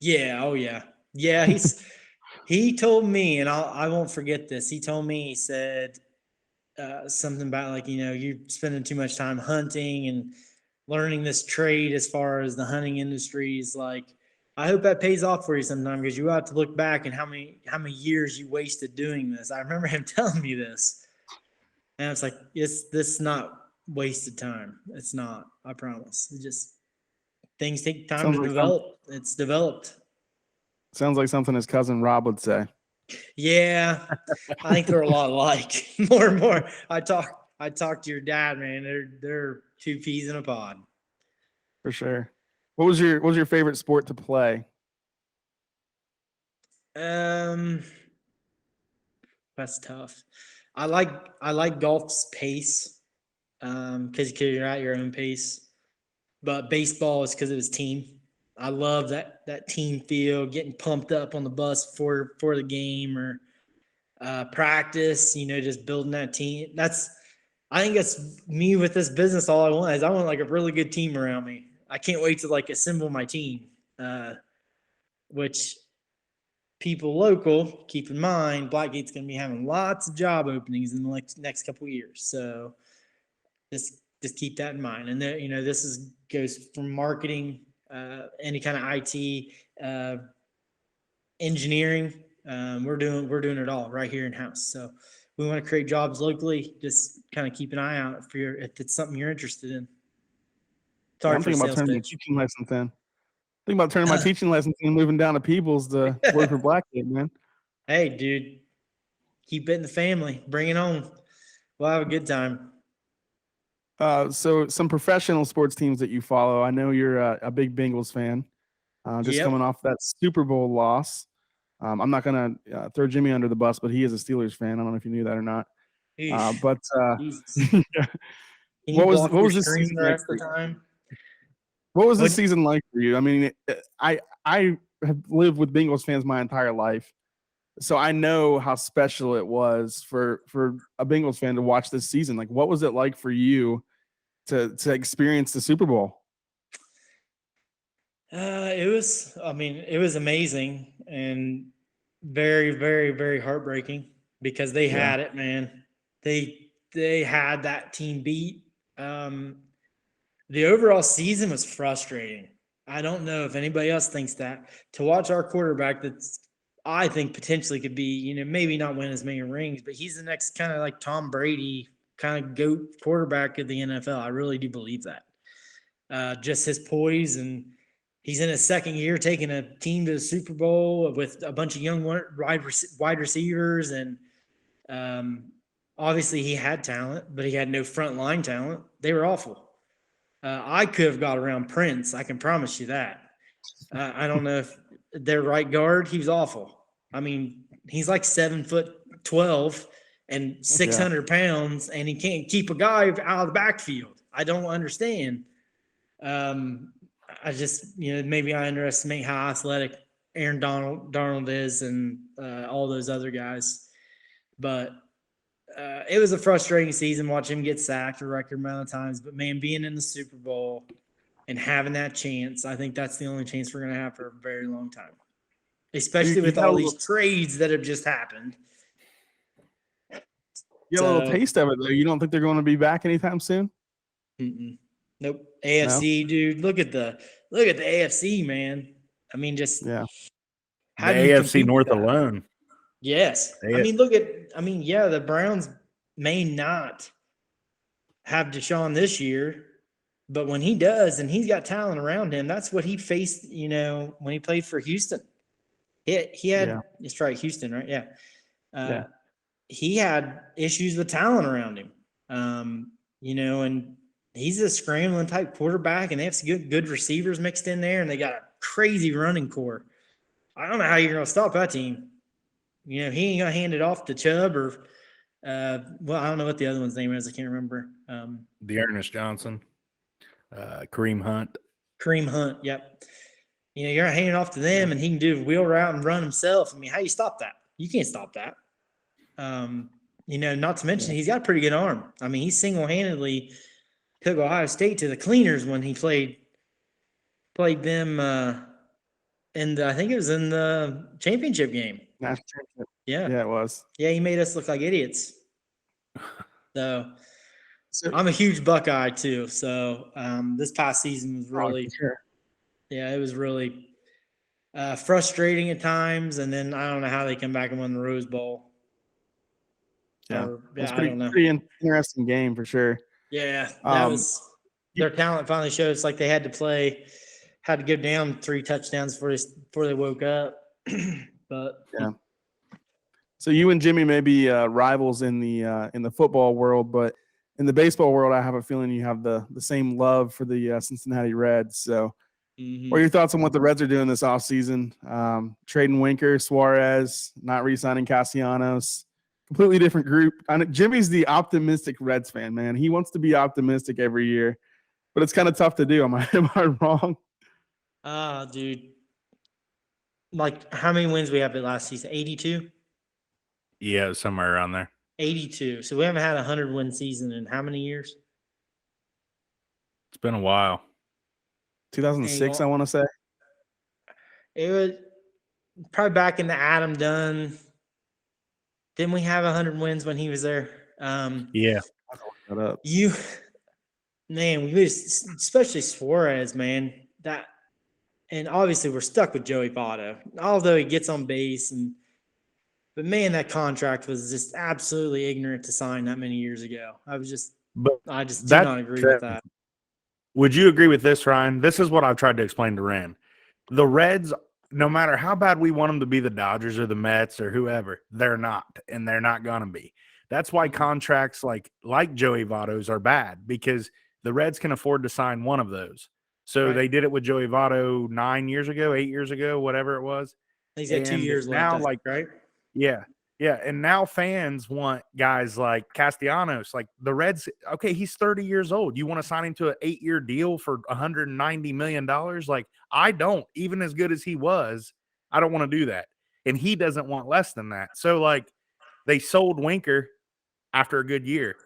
yeah, oh yeah, yeah. He told me, and I won't forget this. He told me, he said something about like you're spending too much time hunting and learning this trade as far as the hunting industry is like. I hope that pays off for you sometime because you have to look back and how many years you wasted doing this. I remember him telling me this, and it's like this is not wasted time. It's not. I promise. It just things take time Sounds to like develop. It's developed. Sounds like something his cousin Rob would say. Yeah, I think they're a lot alike. More and more, I talk to your dad, man. They're two peas in a pod. For sure. What was your favorite sport to play? That's tough. I like golf's pace, because you're at your own pace. But baseball is because it was team. I love that team feel, getting pumped up on the bus for the game or practice. Just building that team. I think that's me with this business. All I want is I want like a really good team around me. I can't wait to like assemble my team, which people local, keep in mind, Blackgate's going to be having lots of job openings in the next couple of years. So just keep that in mind. And this goes from marketing, any kind of IT, engineering. We're doing it all right here in house. So we want to create jobs locally. Just kind of keep an eye out if it's something you're interested in. Sorry I'm for thinking about sales turning my pitch. teaching lessons in. Think about turning my teaching lessons in and moving down to Peoples to work for Blackgate, man. Hey, dude, keep it in the family. Bring it on. We'll have a good time. So some professional sports teams that you follow. I know you're a big Bengals fan. Just Yep. coming off that Super Bowl loss. I'm not gonna throw Jimmy under the bus, but he is a Steelers fan. I don't know if you knew that or not. But Jesus. Can you what block your was this screen season the like rest for of the you? time? What was this What- season like for you? I mean, I have lived with Bengals fans my entire life, so I know how special it was for a Bengals fan to watch this season. Like, what was it like for you to experience the Super Bowl? it was amazing and very, very, very heartbreaking because they Yeah. had it, man. They had that team beat. The overall season was frustrating. I don't know if anybody else thinks that. To watch our quarterback that's I think potentially could be, maybe not win as many rings, but he's the next kind of like Tom Brady kind of GOAT quarterback of the NFL. I really do believe that. Just his poise, and he's in his second year taking a team to the Super Bowl with a bunch of young wide receivers, and obviously he had talent, but he had no front line talent. They were awful. I could have got around Prince. I can promise you that. I don't know if their right guard, he was awful. I mean, he's like 7'12" and 600 pounds, and he can't keep a guy out of the backfield. I don't understand. I just, maybe I underestimate how athletic Aaron Darnold is and all those other guys. But it was a frustrating season watching him get sacked a record amount of times. But, man, being in the Super Bowl and having that chance, I think that's the only chance we're going to have for a very long time, especially with all these trades that have just happened. You got a little taste of it, though. You don't think they're going to be back anytime soon? Nope. AFC, no? Dude, look at the AFC, man. I mean, just the AFC North alone. Yes. The Browns may not have Deshaun this year, but when he does and he's got talent around him, that's what he faced, when he played for Houston. He had it's right, Houston, right? Yeah. He had issues with talent around him. And he's a scrambling type quarterback, and they have some good receivers mixed in there, and they got a crazy running core. I don't know how you're going to stop that team. He ain't going to hand it off to Chubb or I don't know what the other one's name is. I can't remember. The Ernest Johnson, Kareem Hunt. Kareem Hunt. Yep. You're handing off to them, and he can do a wheel route and run himself. I mean, how do you stop that? You can't stop that. Not to mention he's got a pretty good arm. I mean, he single-handedly took Ohio State to the cleaners when he played them, and I think it was in the championship game. National championship. Yeah. Yeah, it was. Yeah, he made us look like idiots. So I'm a huge Buckeye too. So this past season was really, it was really frustrating at times. And then I don't know how they come back and win the Rose Bowl. Yeah, it's I don't know. Pretty interesting game for sure. Yeah, that was their talent finally showed. It's like they had to go down 3 touchdowns before they woke up. But yeah. So you and Jimmy may be rivals in the football world, but in the baseball world, I have a feeling you have the same love for the Cincinnati Reds. So what are your thoughts on what the Reds are doing this offseason? Trading Winker, Suarez, not re-signing Castellanos. Completely different group. Jimmy's the optimistic Reds fan, man. He wants to be optimistic every year, but it's kind of tough to do. Am I wrong? Dude. Like, how many wins we have at last season? 82? Yeah, somewhere around there. 82. So we haven't had a 100-win season in how many years? It's been a while. 2006, I want to say. It was probably back in the Adam Dunn. Didn't we have 100 wins when he was there? Yeah. Especially Suarez, man. And obviously we're stuck with Joey Votto, although he gets on base. But man, that contract was just absolutely ignorant to sign that many years ago. I just do not agree with that. Would you agree with this, Ryan? This is what I've tried to explain to Ren. The Reds, no matter how bad we want them to be the Dodgers or the Mets or whoever, they're not, and they're not going to be. That's why contracts like Joey Votto's are bad, because the Reds can afford to sign one of those. So They did it with Joey Votto 9 years ago, 8 years ago, whatever it was. He's got 2 years now, left, right? Yeah. Yeah. And now fans want guys like Castellanos, like the Reds. Okay, he's 30 years old. You want to sign him to an 8-year deal for $190 million? Like, I don't. Even as good as he was, I don't want to do that. And he doesn't want less than that. So, like, they sold Winker after a good year.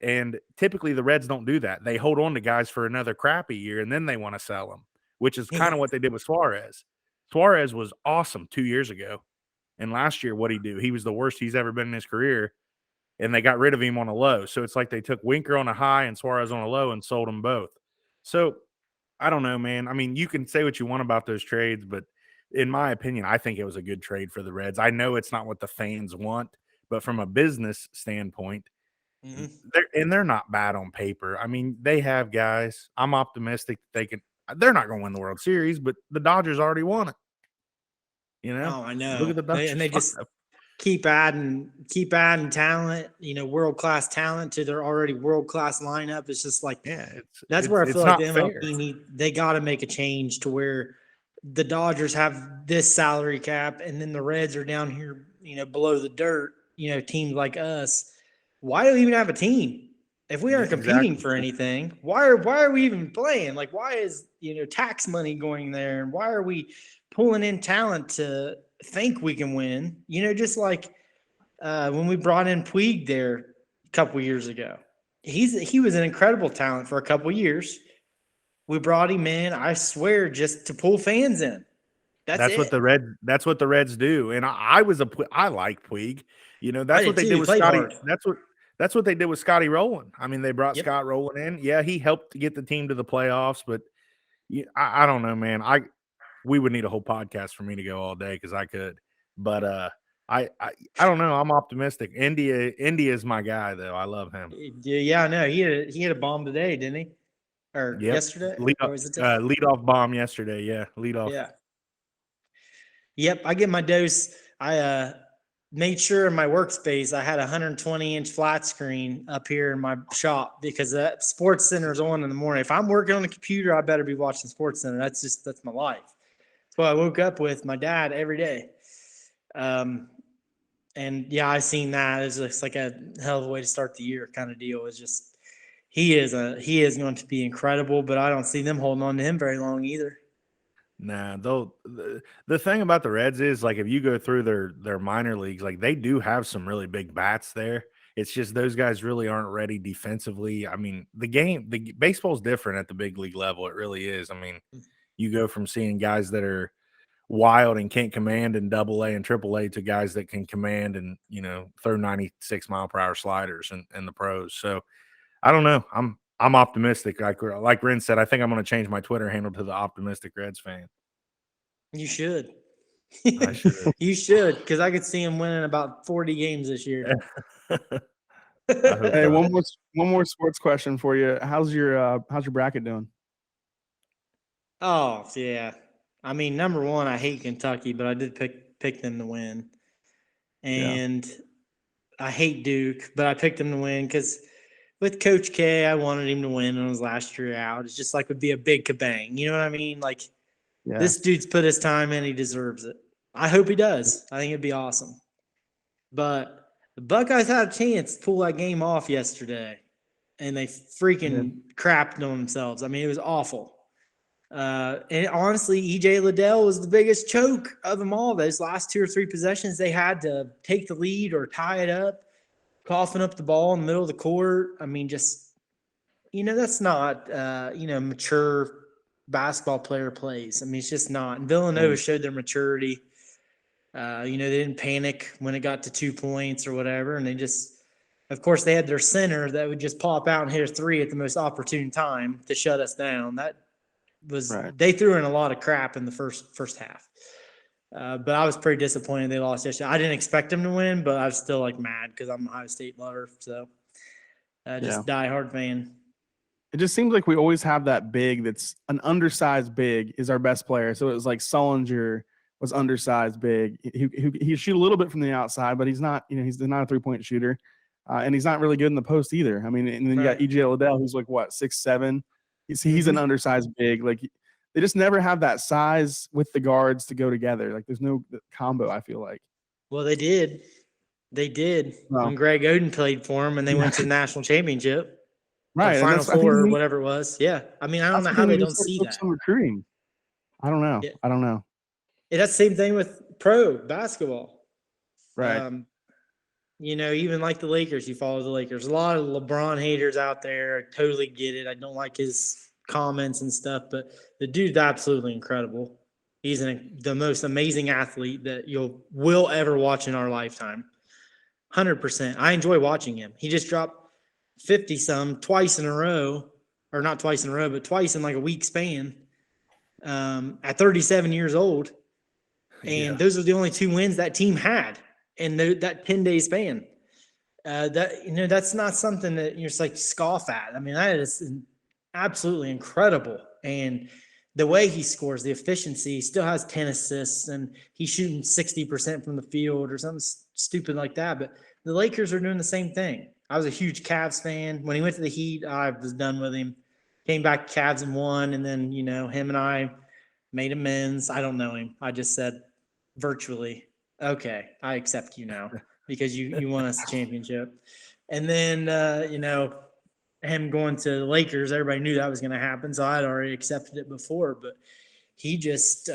And typically the Reds don't do that. They hold on to guys for another crappy year, and then they want to sell them, which is kind of what they did with Suarez. Suarez was awesome 2 years ago. And last year, what'd he do? He was the worst he's ever been in his career, and they got rid of him on a low. So it's like they took Winker on a high and Suarez on a low and sold them both. So I don't know, man. I mean, you can say what you want about those trades, but in my opinion, I think it was a good trade for the Reds. I know it's not what the fans want, but from a business standpoint, they're not bad on paper. I mean, they have guys. I'm optimistic they're not going to win the World Series, but the Dodgers already won it. Oh, I know. Look at the Dodgers. And they just keep adding talent, world-class talent to their already world-class lineup. It's just like, that's where I feel like the MLB they got to make a change to where the Dodgers have this salary cap, and then the Reds are down here, below the dirt, teams like us. Why do we even have a team? If we aren't competing for anything, why are we even playing? Like, why is, tax money going there? And why are we pulling in talent to think we can win? Just like when we brought in Puig there a couple years ago. He was an incredible talent for a couple years. We brought him in, I swear, just to pull fans in. That's what the Reds do. And I like Puig. That's what they did with Scotty. That's what they did with Scotty Rowland. I mean, they brought Scott Rowland in. Yeah, he helped to get the team to the playoffs, but I don't know, man. We would need a whole podcast for me to go all day because I could. But I don't know. I'm optimistic. India is my guy, though. I love him. Yeah, I know. He had a bomb today, didn't he? Or yesterday? Lead off bomb yesterday. Yeah, lead off. Yeah. Yep, I get my dose. I made sure in my workspace I had a 120-inch flat screen up here in my shop because that Sports Center is on in the morning. If I'm working on the computer, I better be watching Sports Center. That's my life. That's what I woke up with my dad every day. And yeah, I seen that. It's just like a hell of a way to start the year kind of deal. It's just, he is going to be incredible, but I don't see them holding on to him very long either. Nah, the thing about the Reds is, like, if you go through their minor leagues, like, they do have some really big bats there. It's just those guys really aren't ready defensively. I mean, the baseball's different at the big league level. It really is. I mean, you go from seeing guys that are wild and can't command in Double-A and Triple-A to guys that can command and, throw 96-mile-per-hour sliders in the pros. So I don't know. I'm optimistic. Like Ren said, I think I'm going to change my Twitter handle to the optimistic Reds fan. You should. I should. You should, because I could see him winning about 40 games this year. I hope Hey, not. one more sports question for you. How's your bracket doing? Oh, yeah. I mean, number one, I hate Kentucky, but I did pick them to win. And I hate Duke, but I picked them to win because with Coach K, I wanted him to win on his last year out. It's just like would be a big kabang. You know what I mean? Like, this dude's put his time in. He deserves it. I hope he does. I think it'd be awesome. But the Buckeyes had a chance to pull that game off yesterday, and they freaking crapped on themselves. I mean, it was awful. And honestly, EJ Liddell was the biggest choke of them all. Those last 2 or 3 possessions, they had to take the lead or tie it up, coughing up the ball in the middle of the court. I mean, just, that's not, mature basketball player plays. I mean, it's just not. And Villanova showed their maturity. They didn't panic when it got to 2 points or whatever. And they just, of course, they had their center that would just pop out and hit a 3 at the most opportune time to shut us down. That was They threw in a lot of crap in the first half. But I was pretty disappointed they lost yesterday. I didn't expect them to win, but I was still mad because I'm an Ohio State lover. So diehard fan. It just seems like we always have that big that's an undersized big is our best player. So it was like Sullinger was undersized big. He shoot a little bit from the outside, but he's not, he's not a 3-point shooter. And he's not really good in the post either. I mean, and then you got EJ Liddell, who's like, 6'7". He's an undersized big. Like, they just never have that size with the guards to go together. Like, there's no combo, I feel like. Well, they did. When Greg Oden played for him and they went to the national championship. Right. Final Four or whatever it was. Yeah. I mean, I don't know how they don't see that. Recruiting. I don't know. Yeah. I don't know. That's the same thing with pro basketball. Right. Even like the Lakers, you follow the Lakers. A lot of LeBron haters out there. I totally get it. I don't like his comments and stuff, but the dude's absolutely incredible. He's the most amazing athlete that will ever watch in our lifetime. 100%. I enjoy watching him. He just dropped 50-some twice in a row, or not twice in a row, but twice in like a week span at 37 years old. And those are the only 2 wins that team had in that 10-day span. That's not something that you're just like scoff at. I mean, that is absolutely incredible. And the way he scores, the efficiency, he still has 10 assists and he's shooting 60% from the field or something stupid like that. But the Lakers are doing the same thing. I was a huge Cavs fan. When he went to the Heat, I was done with him. Came back to Cavs and won. And then, him and I made amends. I don't know him. I just said virtually, okay, I accept you now because you won us the championship. And then, him going to the Lakers, everybody knew that was going to happen. So I'd already accepted it before, but he just,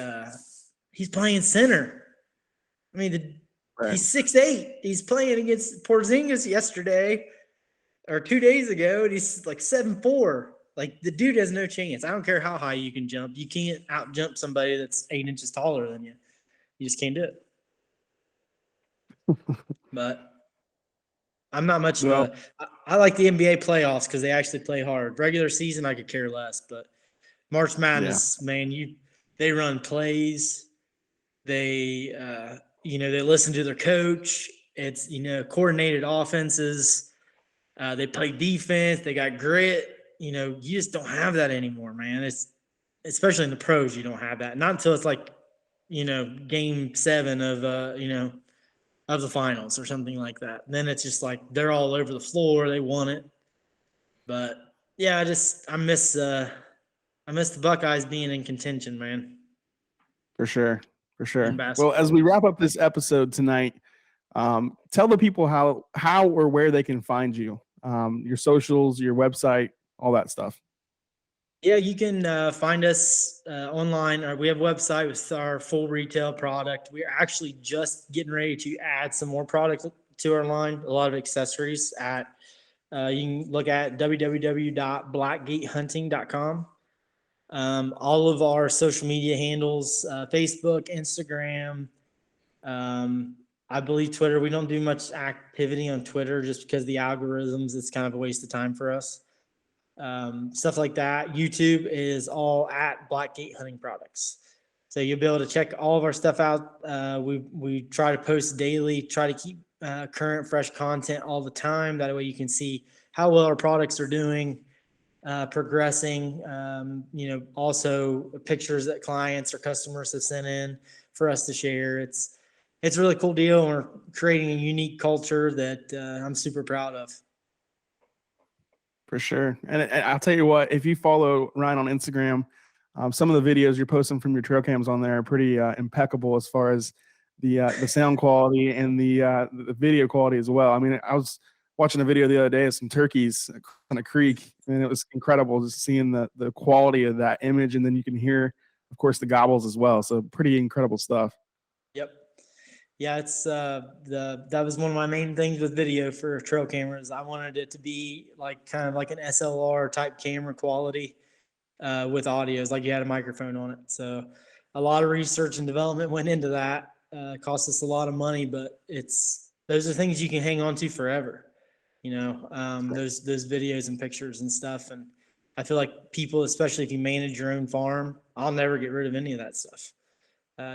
he's playing center. I mean, he's 6'8". He's playing against Porzingis yesterday or 2 days ago, and he's like 7'4". Like, the dude has no chance. I don't care how high you can jump. You can't out jump somebody that's 8 inches taller than you. You just can't do it. But I'm not much I like the NBA playoffs because they actually play hard. Regular season, I could care less. But March Madness, man, they run plays. They they listen to their coach. It's coordinated offenses. They play defense. They got grit. You just don't have that anymore, man. It's especially in the pros, you don't have that. Not until it's like game 7 of of the finals or something like that. And then it's just like they're all over the floor. They won it. But yeah, I miss the Buckeyes being in contention, man. For sure. Well, as we wrap up this episode tonight, tell the people how or where they can find you your socials, your website, all that stuff. Yeah, you can find us online. We have a website with our full retail product. We're actually just getting ready to add some more products to our line, a lot of accessories at, you can look at www.blackgatehunting.com. All of our social media handles, Facebook, Instagram, I believe Twitter. We don't do much activity on Twitter just because the algorithms, it's kind of a waste of time for us. Stuff like that. YouTube is all at Blackgate Hunting Products. So you'll be able to check all of our stuff out. We try to post daily, try to keep current, fresh content all the time. That way you can see how well our products are doing, progressing. Also pictures that clients or customers have sent in for us to share. It's a really cool deal. We're creating a unique culture that I'm super proud of. For sure. And I'll tell you what, if you follow Ryan on Instagram, some of the videos you're posting from your trail cams on there are pretty impeccable as far as the sound quality and the video quality as well. I mean, I was watching a video the other day of some turkeys on a creek, and it was incredible just seeing the quality of that image. And then you can hear, of course, the gobbles as well. So pretty incredible stuff. Yep. Yeah, it's that was one of my main things with video for trail cameras. I wanted it to be like kind of like an SLR type camera quality with audio. It's like you had a microphone on it. So a lot of research and development went into that. Cost us a lot of money, but those are things you can hang on to forever. Those videos and pictures and stuff. And I feel like people, especially if you manage your own farm, I'll never get rid of any of that stuff.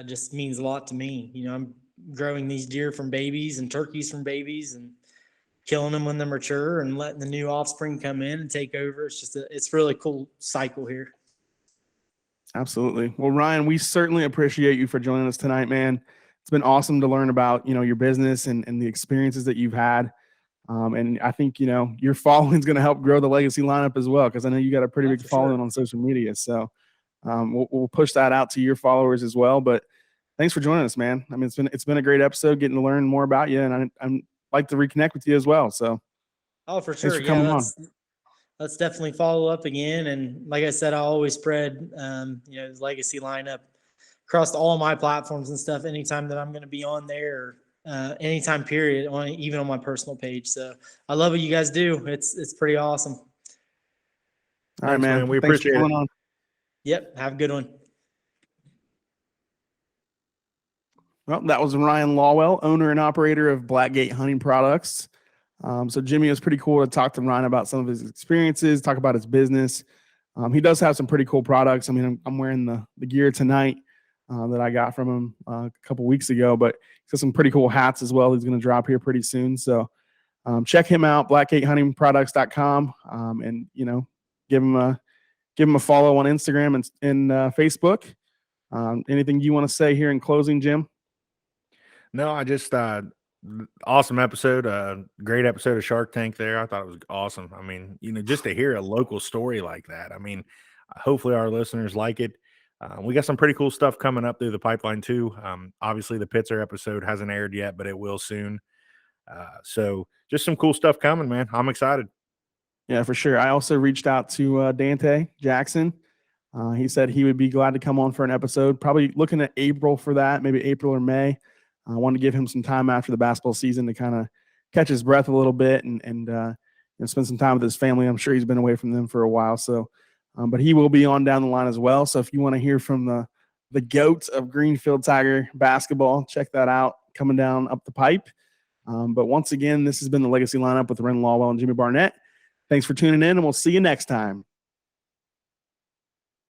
Just means a lot to me. I'm growing these deer from babies and turkeys from babies and killing them when they're mature and letting the new offspring come in and take over. It's really cool cycle here. Absolutely. Well, Ryan, we certainly appreciate you for joining us tonight, man. It's been awesome to learn about, your business and the experiences that you've had. And I think, your following is going to help grow the legacy lineup as well, because I know you got a pretty big following on social media. So we'll push that out to your followers as well. But thanks for joining us, man. I mean, it's been a great episode, getting to learn more about you, and I'm like to reconnect with you as well. So, for sure, thanks for coming on. Let's definitely follow up again. And like I said, I always spread the legacy lineup across all my platforms and stuff. Anytime that I'm going to be on there, anytime period, even on my personal page. So I love what you guys do. It's pretty awesome. All right, man. We appreciate it. On. Yep. Have a good one. Well, that was Ryan Lawwell, owner and operator of Blackgate Hunting Products. So Jimmy, it was pretty cool to talk to Ryan about some of his experiences, talk about his business. He does have some pretty cool products. I mean, I'm wearing the gear tonight that I got from him a couple weeks ago, but he's got some pretty cool hats as well. He's going to drop here pretty soon. So check him out, blackgatehuntingproducts.com, and give him a follow on Instagram and Facebook. Anything you want to say here in closing, Jim? No, I just awesome episode, great episode of Shark Tank there. I thought it was awesome. I mean, just to hear a local story like that. I mean, hopefully our listeners like it. We got some pretty cool stuff coming up through the pipeline too. Obviously the Pitzer episode hasn't aired yet, but it will soon. So just some cool stuff coming, man. I'm excited. Yeah, for sure. I also reached out to Dante Jackson. He said he would be glad to come on for an episode, probably looking at April for that, maybe April or May. I wanted to give him some time after the basketball season to kind of catch his breath a little bit and spend some time with his family. I'm sure he's been away from them for a while. So, but he will be on down the line as well. So if you want to hear from the GOAT of Greenfield Tiger basketball, check that out coming down up the pipe. But once again, this has been the Legacy Lineup with Ren Lawwell and Jimmy Barnett. Thanks for tuning in, and we'll see you next time.